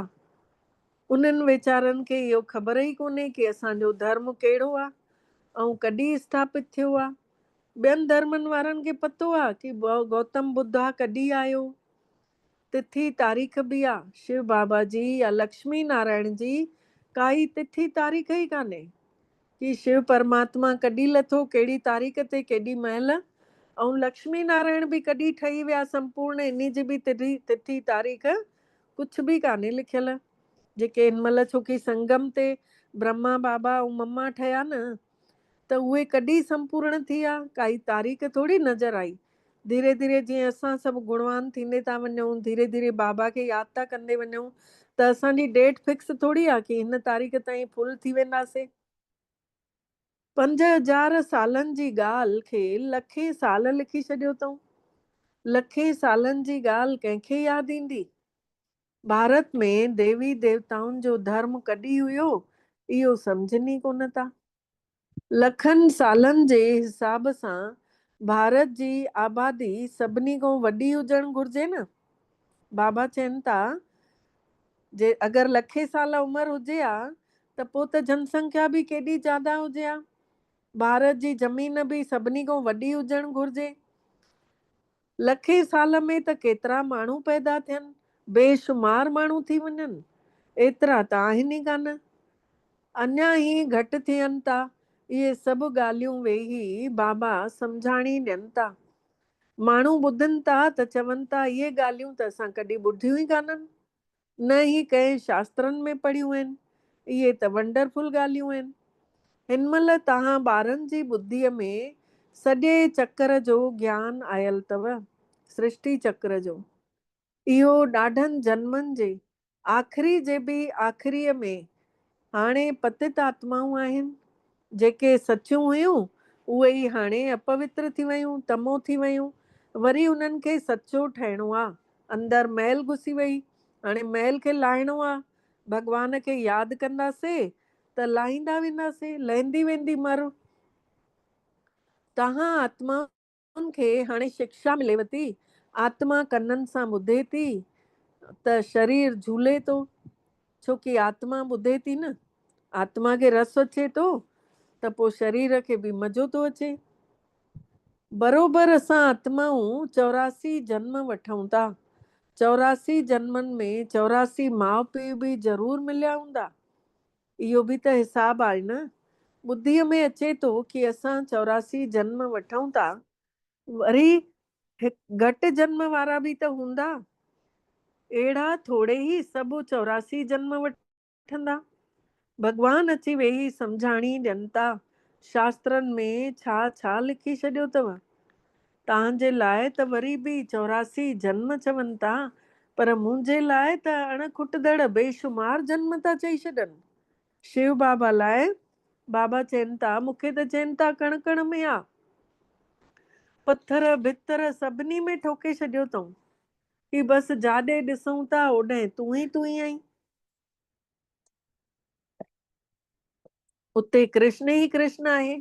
उन्हनि वीचारनि खे इहो ख़बर ई कोन्हे कि असांजो धर्म कहिड़ो आहे ऐं कॾहिं स्थापित थियो आहे। ॿियनि धर्मनि वारनि खे पतो आहे कि गौतम बुद्धा कॾहिं आयो। तिथि तारीख़ बि आहे। शिव बाबा जी या लक्ष्मी नारायण जी काई तिथि तारीख़ ई कान्हे कि शिव परमात्मा कॾहिं लथो, कहिड़ी तारीख़ ते, केॾी महिल। ऐं लक्ष्मी नारायण बि कॾहिं ठही विया संपूर्ण, इन जी बि तिथि तारीख़ कुझु बि कान्हे लिखियल। जेके हिन महिल छोकी संगम ते ब्रह्मा बाबा ऐं मम्मा ठहिया न, त उहे कॾहिं संपूर्ण थी विया, काई तारीख़ थोरी नज़र आई। धीरे धीरे जीअं असां सभु गुणवान थींदे था वञूं, धीरे धीरे बाबा खे यादि था कंदे वञूं, त असांजी डेट फिक्स थोरी आहे कि हिन तारीख़ ताईं फुल थी वेंदासीं। 5000 सालनि जी ॻाल्हि खे लखे साल लिखी छॾियो अथऊं। लखे सालनि जी ॻाल्हि कंहिंखे यादि ईंदी। भारत में देवी देवताउनि जो धर्म कॾहिं हुयो, इहो सम्झनि ई कोन था। लखनि सालनि जे हिसाब सां भारत जी आबादी सभिनी खां वॾी हुजणु घुर्जे न। बाबा चवनि था जे अगरि लखे साल उमिरि हुजे हा त पोइ त जनसंख्या बि केॾी ज्यादा हुजे हा। भारत जी ज़मीन बि सभिनी खां वॾी हुजणु घुर्जे। लखे साल में त केतिरा माण्हू पैदा थियनि, बेशुमार माण्हू थी वञनि, एतिरा त आहिनि ई कान। अञा ई घटि थियनि था। इहे सभु ॻाल्हियूं वेही बाबा सम्झाणी ॾियनि था। माण्हू ॿुधनि था त चवनि था इहे ॻाल्हियूं त असां कॾहिं ॿुधियूं ई कान्हनि, न ई कंहिं शास्त्रनि में पढ़ियूं आहिनि। इहे त वंडरफुल ॻाल्हियूं आहिनि। हिन महिल तव्हां ॿारनि जी ॿुद्धीअ में सॼे चक्र जो ज्ञान आयल अथव, सृष्टि चक्र जो। इहो ॾाढनि जन्मनि जे आख़िरी जे बि आख़िरीअ में हाणे पतित आत्माऊं आहिनि, जेके सचियूं हुयूं उहे ई हाणे अपवित्र थी वियूं, तमो थी वियूं। वरी उन्हनि खे सचो ठहिणो आहे। अंदरि मैल घुसी वई, हाणे मैल खे लाहिणो आहे। भॻवान खे यादि कंदासीं त लाहींदा वेंदासीं, लहंदी वेंदी मर। तव्हां आत्माउनि खे हाणे शिक्षा मिलेव थी। आत्मा कननि सां ॿुधे थी त शरीर झूले थो, छोकी आत्मा ॿुधे थी न। आत्मा खे रस अचे थो त पोइ शरीर खे बि मज़ो थो अचे। बरोबर असां आत्माऊं 84 जन्म वठूं था। 84 जन्मनि में 84 माउ पीउ बि ज़रूर मिलिया हूंदा। इहो बि त हिसाब आहे न। ॿुद्धीअ में अचे थो कि असां 84 जन्म वठूं था, वरी घटि जन्म वारा बि त हूंदा। अहिड़ा थोरे ई सभु 84 जन्म वठंदा। भॻवान अची वेही सम्झाणी ॾियनि था, शास्त्रनि में छा छा लिखी छॾियो अथव। तव्हांजे लाइ त वरी बि 84 जन्म चवनि था, पर मुंहिंजे लाइ त अणखुटंदड़ बेशुमार जन्म था चई छॾनि। शिव बाबा लाइ बाबा चवनि था, मूंखे त चवनि था कण कण में आहे, पत्थर भितर सभिनी में ठोके छॾियो अथऊं कि बसि जाॾे ॾिसूं था ओॾे तूं ई आई। उते कृष्ण ई कृष्ण आहे।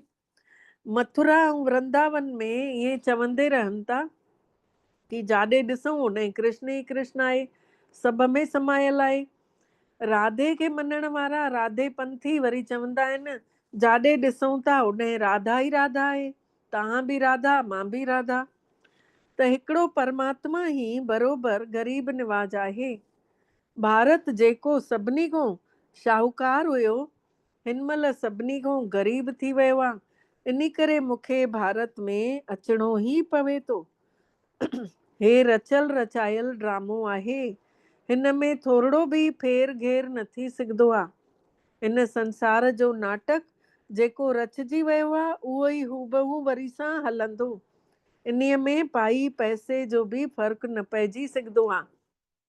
मथुरा ऐं वृंदावन में ईअं चवंदे रहनि था कि जाॾे ॾिसूं ओॾे कृष्ण ई कृष्ण आहे, सभ में समायल आहे। राधे खे मञण वारा राधे पंथी वरी चवंदा आहिनि, जाॾे ॾिसूं था ओॾे राधा ई राधा आहे। तव्हां बि राधा, मां बि राधा। त हिकिड़ो परमात्मा ई बरोबर ग़रीब निवाज आहे। भारत जेको सभिनी खां शाहूकार हुयो, हिन महिल सभिनी खां ग़रीब थी वियो आहे। इन करे मूंखे भारत में अचणो ई पवे थो। हे रचियल रचायल ड्रामो आहे। हिन में थोरो बि फेर घेर न थी सघंदो आहे। इन संसार जो नाटक जेको रचिजी वियो आहे उहो ई हूबहू वरी सां हलंदो। इन्हीअ में पाई पैसे जो बि फ़र्क़ु न पइजी सघंदो आहे।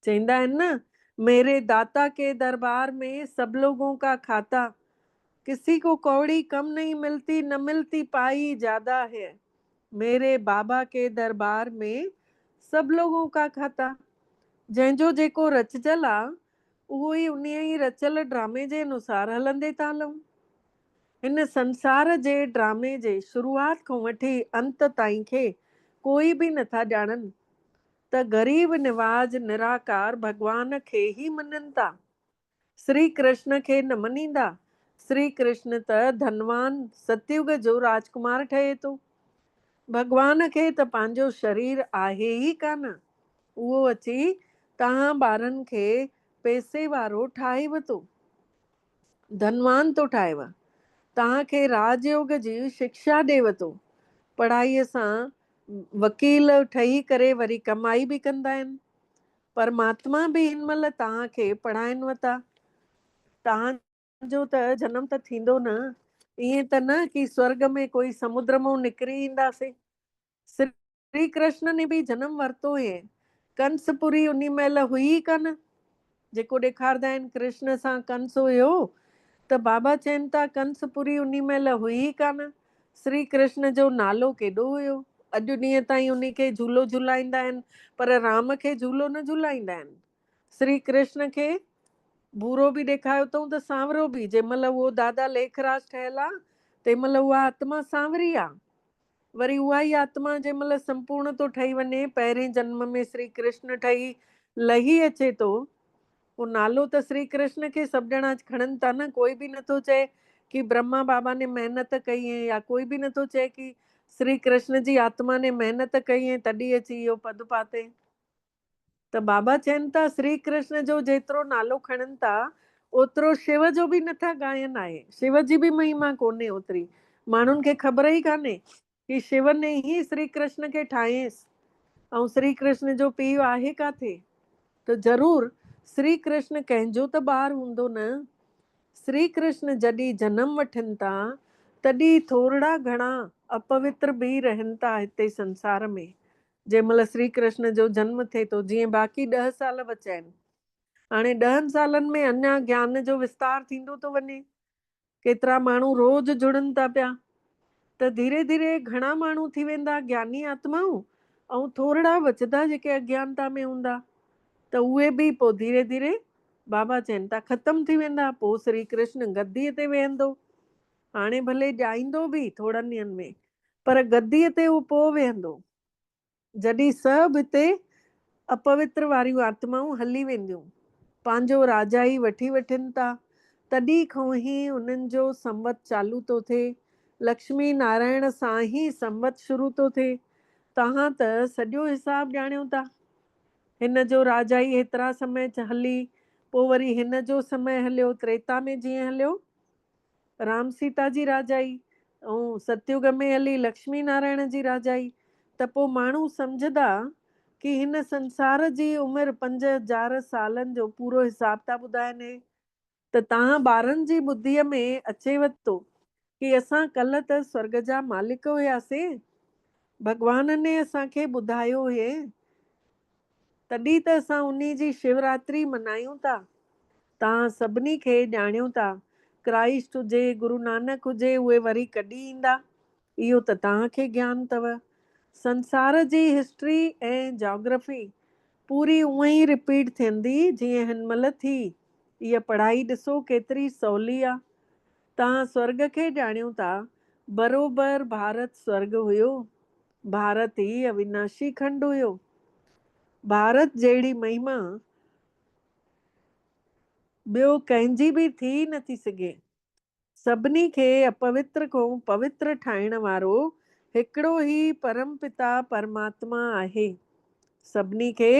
चवंदा आहिनि न, मेरे दाता के दरबार में सब लोगों का खाता, किसी को कौड़ी कम नहीं मिलती, न मिलती पाई ज्यादा है। मेरे बाबा के दरबार में सब लोगों का खाता। जंहिंजो जेको रचजल आहे उहो ई उन ई रचियल ड्रामे जे अनुसार हलंदे था हलूं। हिन संसार जे ड्रामे जे शुरूआत खां वठी अंत ताईं खे कोई बि नथा ॼाणनि त ग़रीब निवाज निराकार भॻवान खे ई मञनि था। श्री कृष्ण खे न मञींदा। श्री कृष्ण त धनवान सतयुग जो राजकुमार ठहे थो। भॻवान खे त पंहिंजो शरीर आहे ई कान। उहो अची तव्हां ॿारनि खे पैसे वारो ठाहेव थो, धनवान थो ठाहेव। तव्हांखे राजयोग जी शिक्षा ॾेव थो। पढ़ाईअ सां वकील ठही करे वरी कमाई बि कंदा आहिनि। परमात्मा बि हिन महिल तव्हांखे पढ़ाइनि था। तव्हांजो त जनम त थींदो न, ईअं त न कि स्वर्ग में कोई समुद्र मां निकिरी ईंदासीं। श्री कृष्ण ने बि जनम वरितो हुए। कंसपुरी उन महिल हुई कान, जेको ॾेखारंदा आहिनि कृष्ण सां कंस हुयो, त बाबा चवनि था कंसपुरी उन महिल हुई कान। श्री कृष्ण जो नालो केॾो हुयो। अॼु ॾींहं ताईं उन खे झूलो झुलाईंदा आहिनि, पर राम खे झूलो न झुलाईंदा आहिनि। श्री कृष्ण खे भूरो बि ॾेखारियो अथऊं त सांवरो बि। जंहिं महिल उहो दादा लेखराज ठहियल आहे तंहिं महिल उहा आत्मा सांवरी आहे। वरी उहा ई आत्मा जंहिं महिल संपूर्ण तो ठही वञे, पहिरें जन्म में श्री कृष्ण ठही लही अचे थो, पोइ नालो त श्री कृष्ण खे सभु ॼणा खणनि था न। कोई बि नथो चए कि ब्रह्मा बाबा ने महिनत कई है, या कोई बि नथो चए कि श्री कृष्ण जी आत्मा ने महिनत कई है तॾहिं अची इहो पद पाते। त बाबा चवनि था श्री कृष्ण जो जेतिरो नालो खणनि था ओतिरो शिव जो बि नथा गायन आहे। शिव जी बि महिमा कोन्हे ओतिरी। माण्हुनि खे ख़बर ई कान्हे कि शिव ने ई श्री कृष्ण खे ठाहियसि, ऐं श्री कृष्ण जो पीउ आहे काथे। त ज़रूर श्री कृष्ण कंहिंजो त ॿार हूंदो न। श्री कृष्ण जॾहिं जनम वठनि था तॾहिं थोरा घणा अपवित्र बि रहनि था हिते संसार में। जंहिं महिल श्री कृष्ण जो जन्म थिए थो, जीअं बाक़ी 10 साल बचिया आहिनि, हाणे 10 सालनि में अञा ज्ञान जो विस्तार थींदो थो वञे, केतिरा माण्हू रोज जुड़नि था पिया, त धीरे धीरे घणा माण्हू थी वेंदा ज्ञानी आत्माऊं, ऐं थोरा बचंदा जेके अज्ञानता में हूंदा, त उहे बि पोइ धीरे धीरे बाबा चवनि था ख़तम थी वेंदा। पोइ श्री कृष्ण गद्दीअ ते वेहंदो, हाणे भले ॼाईंदो बि थोड़नि ॾींहंनि में, पर गद्दीअ ते उहो पोइ वेहंदो जॾहिं सभु हिते अपवित्र वारियूं आत्माऊं हली वेंदियूं, पंहिंजो राजा ई वठी वठनि था। तॾहिं खां ई उन्हनि जो संवत चालू थो थिए, लक्ष्मी नारायण सां ई संवत शुरू थो थिए। तव्हां त सॼो हिसाब ॼाणियो था, हिन जो राजा ई हेतिरा समय हली, पोइ वरी हिन जो समय हलियो, त्रेता में जीअं हलियो राम सीता जी राजाई, ऐं सतयुग में हली लक्ष्मी नारायण जी राजाई, त पोइ माण्हू सम्झदा कि हिन संसार जी उमिरि 5000 सालनि जो पूरो हिसाब था ॿुधाइनि। त तव्हां ॿारनि जी ॿुद्धीअ में अचेव थो कि असां कल्ह त स्वर्ग जा मालिक हुयासीं, भॻवान ने असांखे ॿुधायो हुए, तॾहिं त असां उन जी शिवरात्रि मनायूं था। तव्हां सभिनी खे ॼाणियो था, क्राइस्ट हुजे, गुरु नानक हुजे, उहे वरी कॾहिं ईंदा, इहो त तव्हांखे ज्ञान अथव। संसार जी हिस्ट्री ऐं जोग्राफी पूरी उअं ई रिपीट थींदी जीअं हिन महिल थी। इहा पढ़ाई ॾिसो केतिरी सवली आहे। तव्हां स्वर्ग खे ॼाणियो था, बरोबर भारत स्वर्ग हुयो, भारत ई अविनाशी खंड हुयो। भारत जहिड़ी महिमा ॿियो कंहिंजी बि थी नथी सघे। सभिनी खे अपवित्र खां पवित्र ठाहिण वारो हिकिड़ो ई परम पिता परमात्मा आहे। सभिनी खे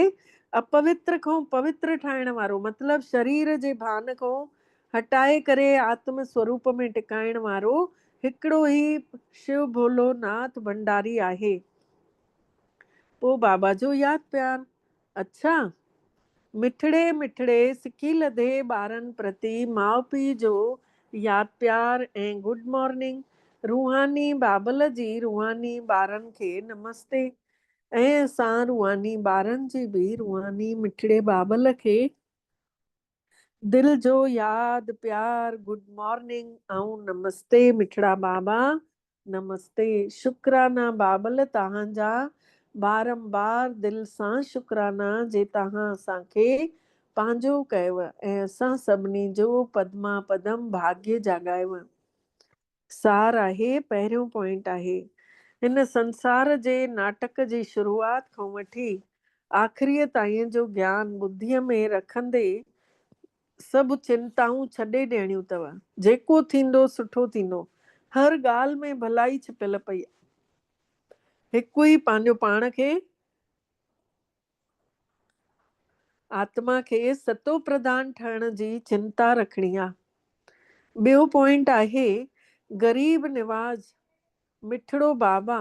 अपवित्र खां पवित्र ठाहिण वारो मतिलबु शरीर जे भान खां हटाए करे आत्म स्वरूप में टिकाइण वारो हिकिड़ो ई शिव भोलो नाथ भंडारी आहे। पोइ बाबा जो यादि प्यार, अच्छा मिठड़े मिठड़े सिकी लधे ॿारनि प्रति माउ पीउ जो यादि प्यार ऐं गुड मॉर्निंग। रूहानी बाबल जी रूहानी ॿारनि खे नमस्ते, ऐं असां रूहानी ॿारनि जी बि रूहानी मिठड़े बाबल खे दिल जो यादि प्यार, गुड मॉर्निंग ऐं नमस्ते मिठड़ा बाबा, नमस्ते। शुक्राना बाबल तव्हांजा, बारंबार दिल सां शुक्राना जे तव्हां असांखे पंहिंजो कयव ऐं असां सभिनी जो पदमा पदम भाग्य जाॻायव। सार आहे, पहिरियों पॉइंट आहे, हिन संसार जे नाटक जी शुरूआत खां वठी आख़िरीअ ताईं जो ज्ञान ॿुद्धीअ में रखंदे सभु चिंताऊं छॾे ॾियणियूं अथव। जेको थींदो सुठो थींदो, हर ॻाल्हि में भलाई छिपियल पई, हिकु ई पंहिंजो पाण खे आत्मा खे सतो प्रधान ठहण जी चिंता रखणी आहे। ॿियो पॉइंट आहे ग़रीब निवाज, मिठड़ो बाबा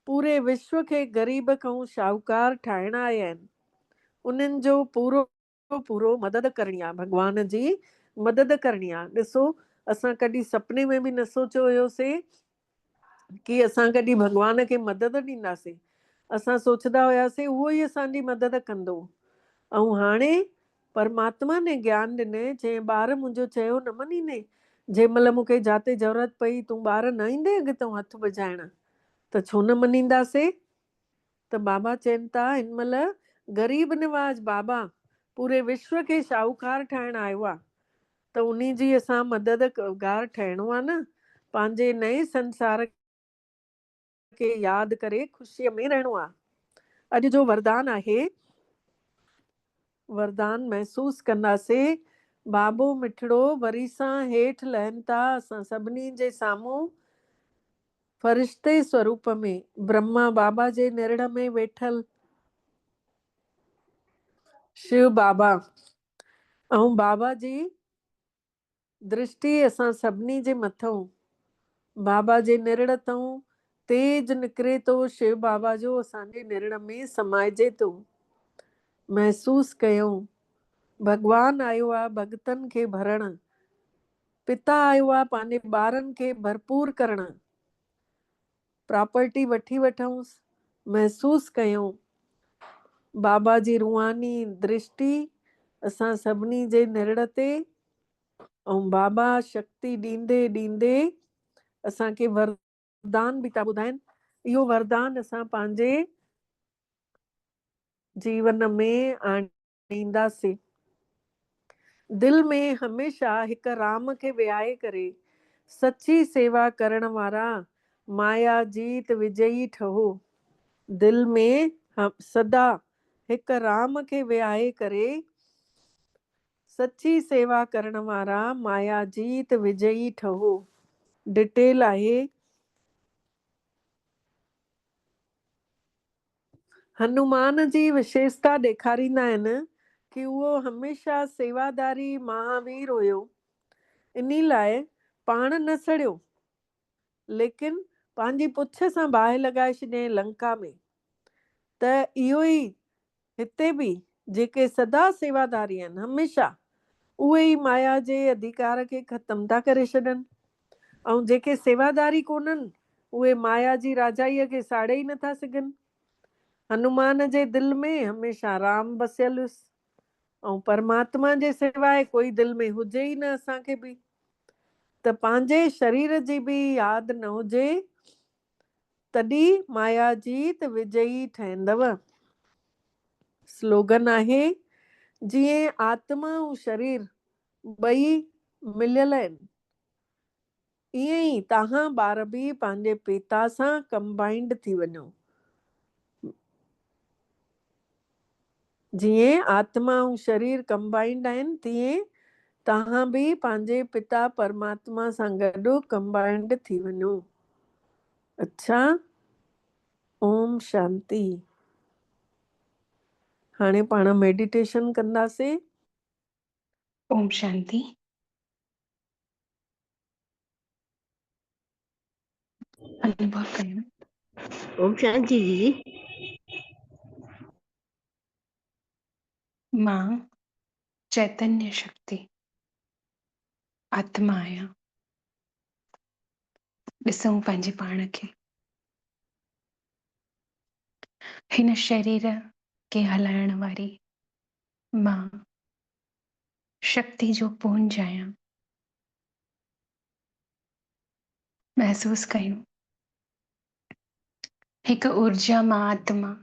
पूरे विश्व खे ग़रीब खां शाहूकार ठाहिण आया आहिनि। उन्हनि जो पूरो पूरो मदद करणी आहे, भॻवान जी मदद करणी आहे। ॾिसो असां कॾहिं सुपिने में बि न सोचियो हुयोसीं कि असां कॾहिं भॻवान खे मदद ॾींदासीं। असां सोचंदा हुयासीं उहो ई असांजी मदद कंदो, ऐं हाणे परमात्मा ने ज्ञान ॾिने, जंहिं ॿार मुंहिंजो चयो न मञीने, जंहिं महिल मूंखे जाते ज़रूरत पई तूं ॿार न ईंदे अॻितो हथु बजाइण, त छो न मञींदासीं। त बाबा चवनि था हिन महिल ग़रीब निवाज बाबा पूरे विश्व खे शाहूकार ठाहिण आयो आहे, त उन जी असां मददगार ठहिणो आहे न। पंहिंजे नए संसार खे यादि करे ख़ुशीअ में रहणो आहे। अॼु जो वरदान आहे, वरदान महसूस कंदासीं। बाबो मिठड़ो वरी सां हेठि लहनि था असां सभिनी जे साम्हूं फरिश्ते स्वरूप में, ब्रह्मा बाबा जे निरड़ में वेठल शिव बाबा, ऐं बाबा जी दृष्टि असां सभिनी जे मथां, बाबा जे निरड़ तां तेज निकिरे थो शिव बाबा जो, असांजे निरड़ में समाइजे थो। महसूस कयूं भॻवान आयो आहे भॻतनि खे भरण, पिता आयो आहे पंहिंजे ॿारनि खे भरपूर करण। प्रॉपर्टी वठी वठूं, महसूस कयूं बाबा जी रूहानी दृष्टि असां सभिनी जे निर्ण ते ऐं बाबा शक्ति ॾींदे ॾींदे असांखे वरदान बि था ॿुधाइनि। इहो वरदान असां पंहिंजे जीवन में आणींदासीं। दिल में हमेशा हिक राम खे विहाए करे सची सेवा करण वारा माया जीत विजयी ठहो। दिल में सदा हिक राम खे विहाए करे सची सेवा करण वारा माया जीत विजयी ठहो। डिटेल आहे, हनुमान जी विशेषता ॾेखारींदा आहिनि कि उहो हमेशह सेवादारी महावीर हुयो। इन लाइ पाण न सड़ियो, लेकिन पंहिंजी पुछ सां बाहि लॻाए छॾियईं लंका में। त इहो ई हिते बि जेके सदा सेवादारी आहिनि हमेशह, उहे ई माया जे अधिकार खे ख़तम था करे छॾनि। ऐं जेके सेवादारी कोन्हनि उहे माया जी राजाईअ खे साड़े ई नथा सघनि। हनुमान जे दिल में हमेशह राम बसियल हुयुसि, ऐं परमात्मा जे सवाइ कोई दिल में हुजे ई न असांखे बि। त पंहिंजे शरीर जी बि यादि न हुजे तॾहिं माया जीत विजयी ठहंदव। स्लोगन आहे, जीअं आत्मा ऐं शरीर ॿई मिलियल आहिनि, ईअं ई तव्हां ॿार बि पंहिंजे पिता सां कंबाइंड थी वञो। जीअं आत्मा ऐं शरीर कंबाइंड आहिनि, तीअं तव्हां बि पंहिंजे पिता परमात्मा सां गॾु कंबाइंड थी वञो। अच्छा, ओम शांति। हाणे पाण मेडिटेशन कंदासीं। ओम शांति। अनुभव कयूं। ओम शांति जी। मां चैतन्य शक्ति आत्मा आहियां। ॾिसूं पंहिंजे पाण खे। हिन शरीर खे हलाइण वारी मां शक्ति जो पुंज आहियां। महसूस कयूं, हिकु ऊर्जा मां आत्मा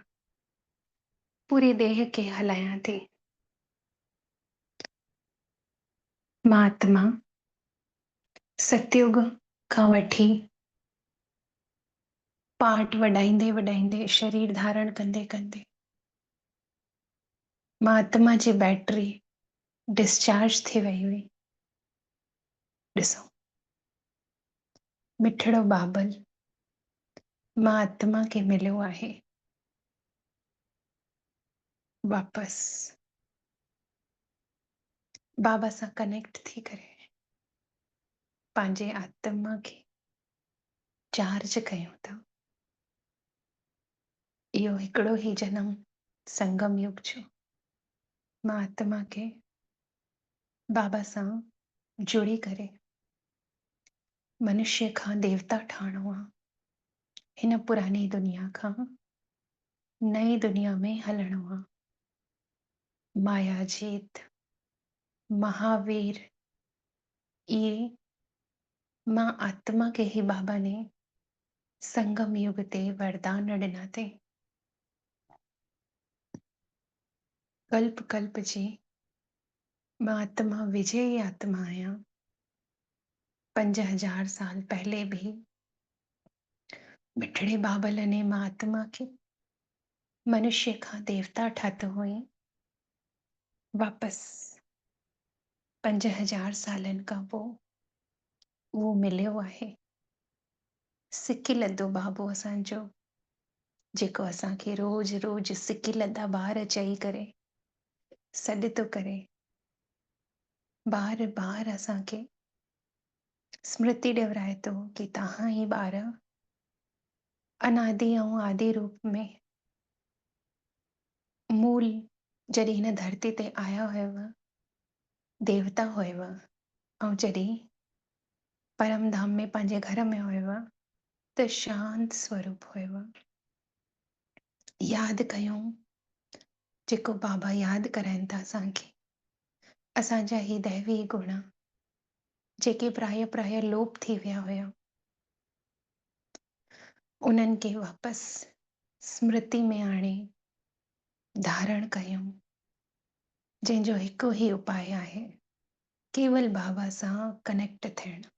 पूरे देह खे हलायां थी। मां आत्मा सतयुग खां वठी पार्ट वॾाईंदे वॾाईंदे शरीर धारण कंदे कंदे मां आत्मा जी बैटरी डिस्चार्ज थी वई हुई। ॾिसो, मिठड़ो बाबल मां आत्मा खे मिलियो आहे। वापसि बाबा सां कनेक्ट थी करे पंहिंजे आत्मा खे चार्ज कयूं था। इहो हिकिड़ो ई जनम संगम युग जो। मां आत्मा खे बाबा सां जुड़ी करे मनुष्य खां देवता ठाहिणो आहे। हिन पुरानी दुनिया खां नई दुनिया में हलणो आहे। माया जीत, महावीर, ये मां आत्मा के ही बाबा ने संगम युग ते वरदान ॾिना ते। कल्प कल्प जी मां आत्मा विजयी आत्मा आहियां। 5000 साल पहले भी मिठड़े बाबल ने मां आत्मा खे मनुष्य खां देवता ठातो हुई। वापसि 5000 सालनि खां पोइ उहो मिलियो आहे। सिकी लधो बाबो असांजो, जेको असांखे रोज़ रोज़ सिकी लधा ॿार चई करे सॾु थो करे। बार बार असांखे स्मृति ॾियाराए थो कि तव्हां ई ॿार अनादि ऐं आदि रूप में मूल जॾहिं हिन धरती ते आया हुयव देवता हुयव, ऐं जॾहिं परम धाम में पंहिंजे घर में हुयव त शांत स्वरूप हुयव। यादि कयूं जेको बाबा यादि कराइनि था असांखे। असांजा ही दैवी गुण जेके प्राय प्राय लोप थी विया हुया, उन्हनि खे वापसि स्मृति में आणे धारण कयूं, जंहिंजो हिकु ई उपाय आहे, केवल बाबा सां कनेक्ट थियणु,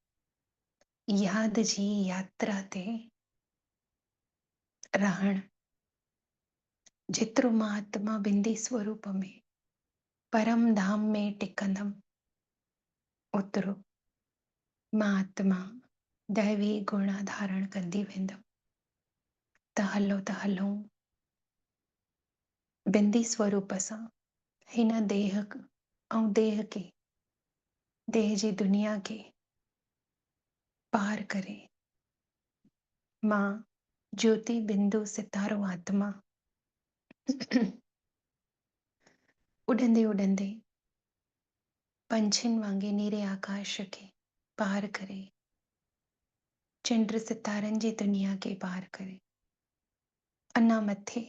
यादि जी यात्रा ते रहणु। जेतिरो मां आत्मा बिंदी स्वरूप में परम धाम में टिकंदमि, ओतिरो मां आत्मा दैवी गुण धारण कंदी वेंदमि। त हलूं बिंदी स्वरूप सां हिन देह ऐं देह जी दुनिया खे पार करे मां ज्योति बिंदु सितारो आत्मा उड़ंदे उड़ंदे पंछियुनि वांगे नीरे आकाश खे पार करे, चंड सितारनि जी दुनिया खे पार करे, अञा मथे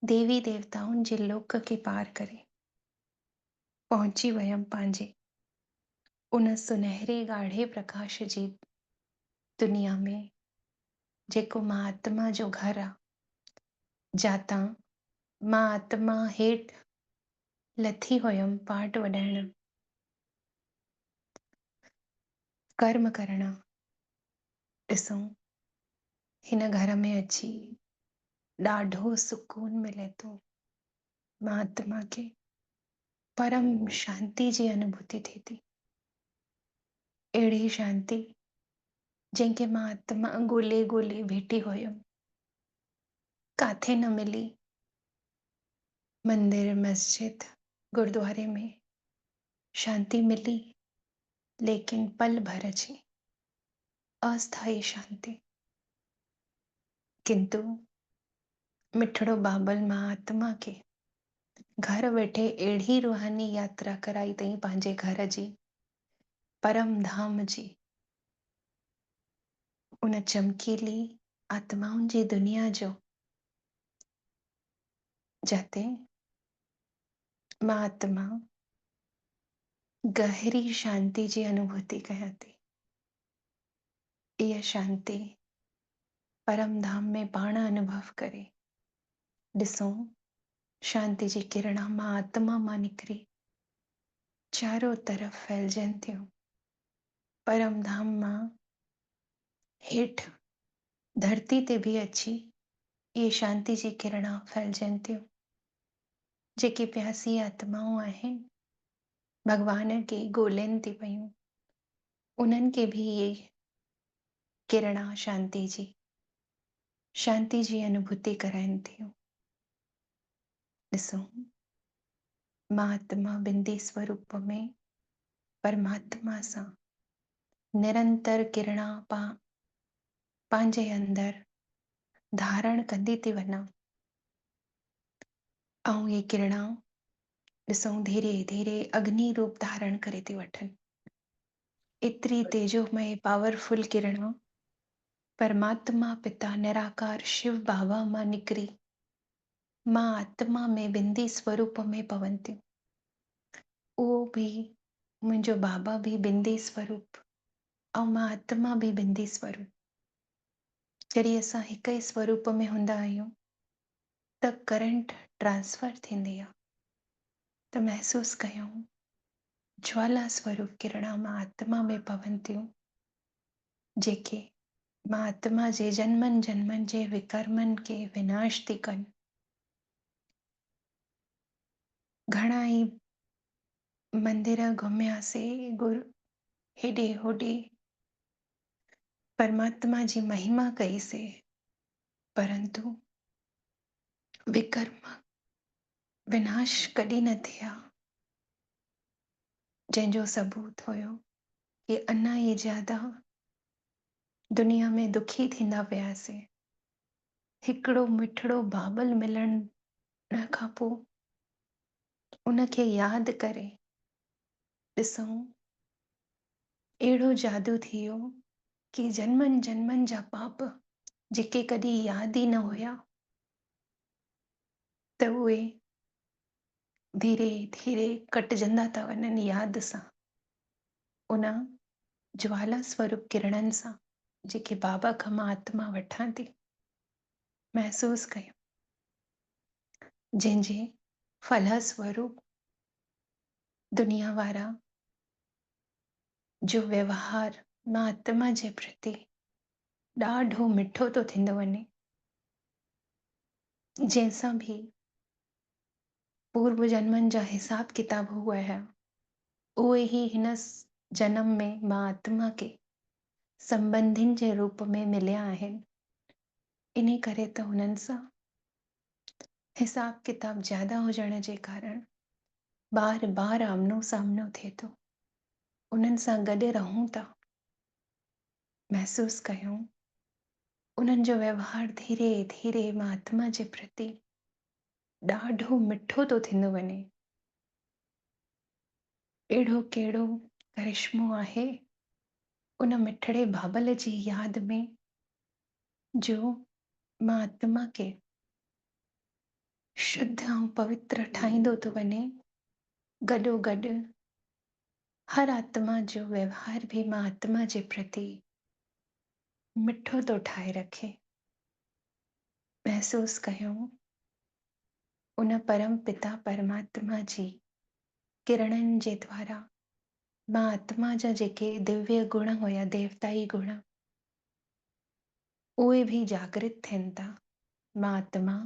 देवी देवताउनि जे लोक खे पार करे पहुची वयमि पंहिंजे उन सुनहरे ॻाढ़े प्रकाश जी दुनिया में, जेको मां आत्मा जो घर आहे, जातां मां आत्मा हेठि लथी हुयमि पाठ वॼाइण, कर्म करण। ॾिसूं हिन घर में अची ॾाढो सुकून मिले थो, मां आत्मा खे परम शांति जी अनुभूति थिए थी, अहिड़ी शांति जंहिंखे मां आत्मा ॻोल्हे ॻोल्हे वेठी हुयमि, काथे न मिली। मंदिर, मस्जिद, गुरुद्वारे में शांति मिली, लेकिन पल भर जी अस्थायी शांति। किंतु मिठड़ो बाबल मां आत्मा खे घर वेठे अहिड़ी रूहानी यात्रा कराई अथई पंहिंजे घर जी, परम धाम जी, उन चमकीली आत्माउनि जी दुनिया जो, जाते मां आत्मा गहरी शांति जी अनुभूति कयां थी। इहा शांति परम धाम में पाण अनुभव करे ॾिसूं, शांति जी किरणा मां आत्मा मां निकिरी चारों तरफ़ फैलजनि थियूं, परम धाम मां हेठि धरती ते भी अची ये शांति जी किरणा फैलजनि थियूं। जेके प्यासी आत्माऊं आहिनि, भगवान खे ॻोल्हनि थी पयूं, उन्हनि खे भी ये किरणा शांति जी अनुभूति कराइनि थियूं। ॾिसूं, मां आत्मा बिंदी स्वरूप में परमात्मा सां निरंतर किरणा पंहिंजे अंदर धारण कंदी थी वञा, ऐं ये किरणा ॾिसूं धीरे धीरे अग्नि रूप धारण करे थी वठनि। एतिरी तेजोमय पावरफुल किरणा परमात्मा पिता निराकार शिव बाबा मां निकिरी मां आत्मा में बिंदी स्वरूप में पवनि थियूं। उहो भी मुंहिंजो बाबा भी बिंदी स्वरूप, ऐं मां आत्मा भी बिंदी स्वरूप। जॾहिं असां हिक ई स्वरूप में हूंदा आहियूं त करंट ट्रांसफर थींदी आहे, त महसूस कयूं ज्वाला स्वरूप किरणा मां आत्मा में पवनि थियूं, जेके मां आत्मा जे जन्मनि जन्मनि जे विकर्मनि खे विनाश थी कनि। घणा ई मंदिर घुमियासीं, गुरु हेॾे होॾे परमात्मा जी महिमा कईसीं, परंतु विकर्म विनाश कॾहिं न थिया, जंहिंजो सबूत हुयो कि अञा ई ज्यादा दुनिया में दुखी थींदा पियासीं। हिकिड़ो मिठड़ो बाबल मिलण खां पोइ उनखे यादि करे ॾिसूं, अहिड़ो जादू थी वियो कि जन्मनि जन्मनि जा पाप जेके कॾहिं यादि ई न हुया, त उहे धीरे धीरे कटजंदा था वञनि याद सां, उन ज्वाला स्वरूप किरणनि सां जेके बाबा खां मां आत्मा वठां थी। महसूस कयो जंहिंजे फलस्वरूप दुनिया वारा जो व्यवहार मां आत्मा जे प्रति ॾाढो मिठो थो थींदो वञे, जंहिंसां भी पूर्व जन्मनि जा हिसाब किताब हुआ है, उहे ही हिन जन्म में मां आत्मा के संबंधिन जे रूप में मिलिया आहिनि। इन करे त हुननि सां हिसाब किताब ज्यादा हुजण जे कारण बार बार आमनो सामनो थिए थो, उन्हनि सां गॾु रहूं था। महसूस कयूं उन्हनि जो व्यवहार धीरे धीरे मां आत्मा जे प्रति ॾाढो मिठो थो थींदो वञे। अहिड़ो कहिड़ो करिश्मो आहे उन मिठड़े बाबल जी याद में, जो मां आत्मा के शुद्ध ऐं पवित्र ठाहींदो थो वञे। गॾो गॾु हर आत्मा जो व्यवहार भी मां आत्मा जे प्रति मिठो थो ठाहे रखे। महसूस कयूं उन परम पिता परमात्मा जी किरणनि जे द्वारा मां आत्मा जा जेके दिव्य गुण हुया, देवताई गुण, उहे भी जागृत थियनि था। मां आत्मा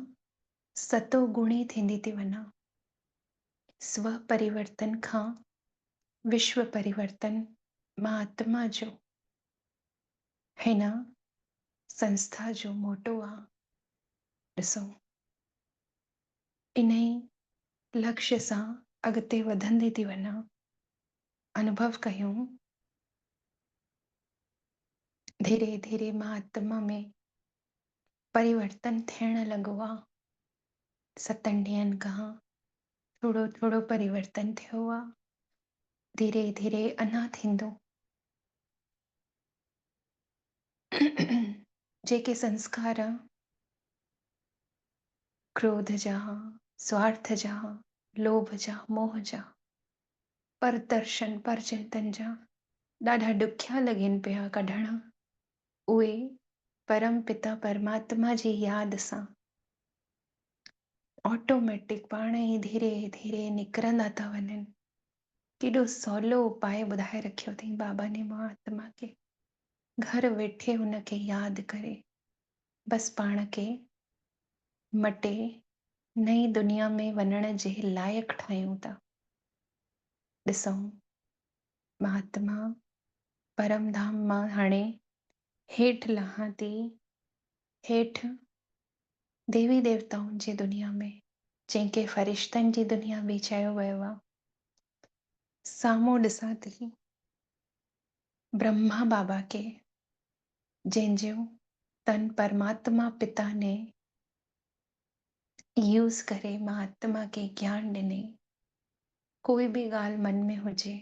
सतो गुणी थींदी थी वञा। स्व परिवर्तन खां विश्व परिवर्तन मां आत्मा जो हिन संस्था जो मोटो आहे। ॾिसो इन ई लक्ष्य सां अॻिते वधंदी थी वञा। अनुभव कयूं धीरे धीरे मां आत्मा में परिवर्तन थियण लॻो आहे। 7 ॾींहंनि खां थोड़ो थोड़ो परिवर्तन थियो आहे। धीरे धीरे अञा थींदो। जेके संस्कार क्रोध जा, स्वार्थ जा, लोभ जा, मोह जा, परदर्शन परचिंतन जा ॾाढा ॾुखिया लॻनि पिया कढण, उहे परम पिता परमात्मा जी याद सां ऑटोमेटिक पाण ई धीरे धीरे निकिरंदा था वञनि। केॾो सवलो उपाय ॿुधाए रखियो अथई बाबा ने मां आत्मा के। घर वेठे हुनखे यादि करे बस पाण खे मटे नई दुनिया में वञण जे लाइक़ु ठाहियूं था। ॾिसूं महात्मा परम धाम मां हाणे हेठि लहां थी, हेठि देवी देवताउनि जी दुनिया में, जंहिंखे फरिश्तनि जी दुनिया बि चयो वियो आहे। साम्हूं ॾिसां थी ब्रह्मा बाबा के, जंहिंजो तन परमात्मा पिता ने यूज़ करे मां आत्मा के ज्ञान ॾिने। कोई भी ॻाल्हि मन में हुजे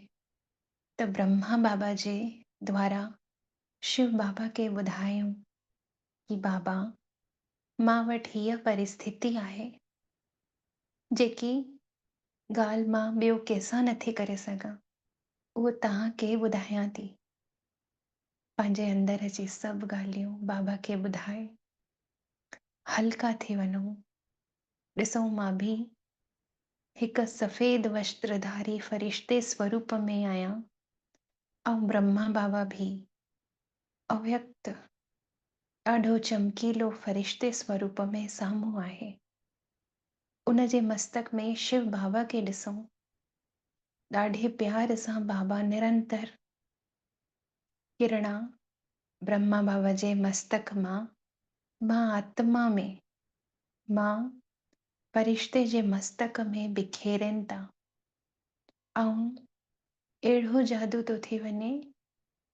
त ब्रह्मा बाबा जे द्वारा शिव बाबा के ॿुधायूं कि बाबा मां वटि हीअ परिस्थिति आहे, जेकी ॻाल्हि मां ॿियो कंहिंसां नथी करे सघां, उहो तव्हांखे ॿुधायां थी। पंहिंजे अंदर जी सभु ॻाल्हियूं बाबा खे ॿुधाए हल्का थी वञूं। ॾिसूं मां भी हिकु सफ़ेद वस्त्रधारी फरिश्ते स्वरूप में आहियां, ऐं ब्रह्मा बाबा भी अव्यक्त ॾाढो चमकीलो फरिश्ते स्वरूप में साम्हूं आहे। उन जे मस्तक में शिव बाबा के ॾिसूं, ॾाढे प्यार सां बाबा निरंतर किरणा ब्रह्मा बाबा जे मस्तक मां आत्मा में, मां फरिश्ते जे मस्तक में बिखेरनि था। ऐं अहिड़ो जादू थो थी वञे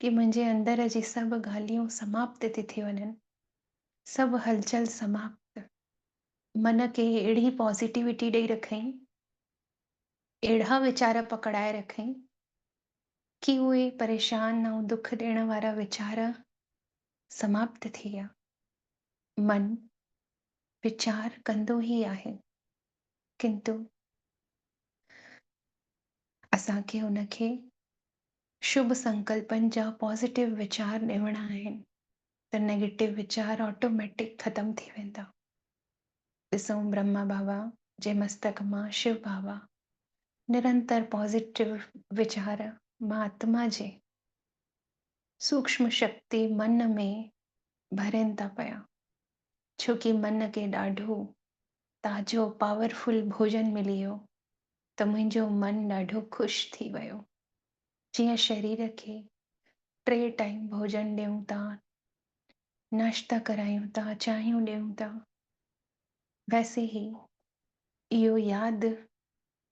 कि मुंहिंजे अंदर जी सभु ॻाल्हियूं समाप्त थी वञनि, सभु हलचल समाप्त। मन खे अहिड़ी पॉजिटिविटी ॾेई रखई, अहिड़ा वीचार पकड़ाए रखई कि उहे परेशान ऐं दुख ॾियण वारा वीचार समाप्त थी विया। मन विचार कंदो ही आहे, किंतु असांखे उनखे शुभ संकल्पन जा पॉजिटिव विचार ॾियणा आहिनि, त नेगेटिव विचार ऑटोमेटिक ख़तम थी वेंदा। ॾिसूं ब्रह्मा बाबा जे मस्तक मां शिव बाबा निरंतर पॉजिटिव विचार मां आत्मा जे सूक्ष्म शक्ति मन में भरनि था पिया, छोकी मन खे ॾाढो ताज़ो पावरफुल भोजन मिली वियो, त मुंहिंजो मन ॾाढो ख़ुशि थी वियो। जीअं शरीर खे 3 टाइम भोजन ॾियूं था, नाश्ता करायूं था, चांहियूं ॾियूं था, वैसे ही इहो यादि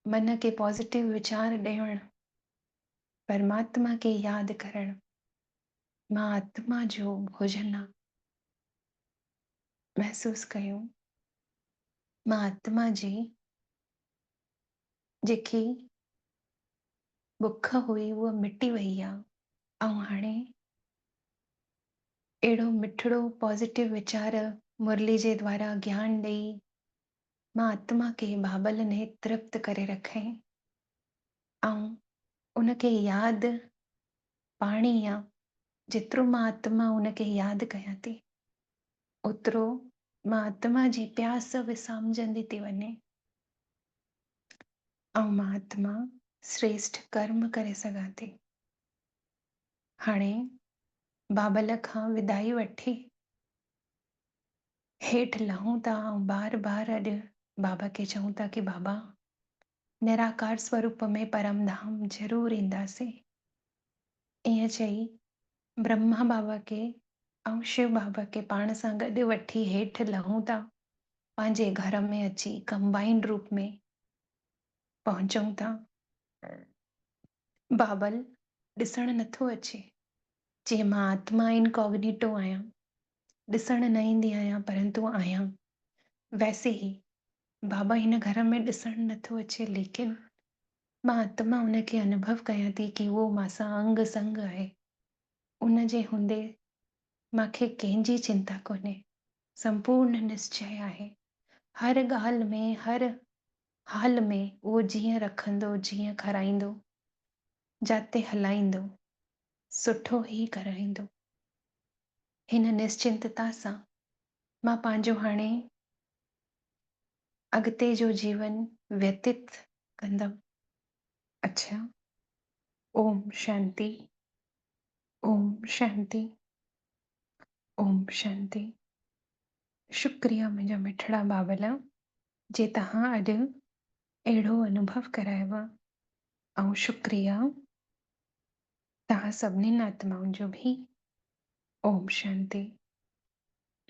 मन खे पॉजिटिव विचार ॾियणु, परमात्मा खे यादि करणु, मां आत्मा जो भोजन आहे। महसूसु कयूं मां आत्मा जी जेकी बुख हुई उहा मिटी वई आहे, ऐं हाणे अहिड़ो मिठड़ो पॉजिटिव वीचार मुरली जे द्वारा ज्ञान ॾेई मां आत्मा खे बाबल ने तृप्त करे रखई, ऐं उनखे यादि पाणी आहे। जेतिरो मां आत्मा उनखे यादि कयां थी, ओतिरो मां आत्मा जी प्यास विसामजंदी थी वञे, ऐं मां आत्मा श्रेष्ठ कर्म करे सघां थी। हाणे बाबल खां विदाई वठी हेठि लहूं था, ऐं बार बार अॼु बाबा खे चऊं था कि बाबा निराकार स्वरूप में परम धाम ज़रूरु ईंदासीं। ईअं चई ब्रह्मा बाबा खे ऐं शिव बाबा खे पाण सां गॾु वठी हेठि लहूं था, पंहिंजे घर में अची कंबाइंड रूप में पहुचूं था। बाबल ॾिसणु नथो अचे, जीअं मां आत्मा इनकॉग्निटो आहियां, ॾिसणु न ईंदी आहियां परंतु आहियां, वैसे ही बाबा हिन घर में ॾिसणु नथो अचे, लेकिन मां आत्मा उनखे अनुभव कयां थी कि उहो मासां अंग संग आहे। उन जे हूंदे मूंखे कंहिंजी चिंता कोन्हे, संपूर्ण निश्चय आहे। हर ॻाल्हि में, हर हाल में उहो जीअं रखंदो, जीअं खाराईंदो, जाते हलाईंदो, सुठो ई कराईंदो। हिन निश्चिंतता सां मां पंहिंजो हाणे अॻिते जो जीवन व्यतीत कंदमि। अच्छा, ओम शांति, ओम शांति, ओम शांति। शुक्रिया मुंहिंजा मिठड़ा बाबल जे तव्हां अॼु अहिड़ो अनुभव करायव, ऐं शुक्रिया तव्हां सभिनीनि आत्माउनि जो बि। ओम शांति।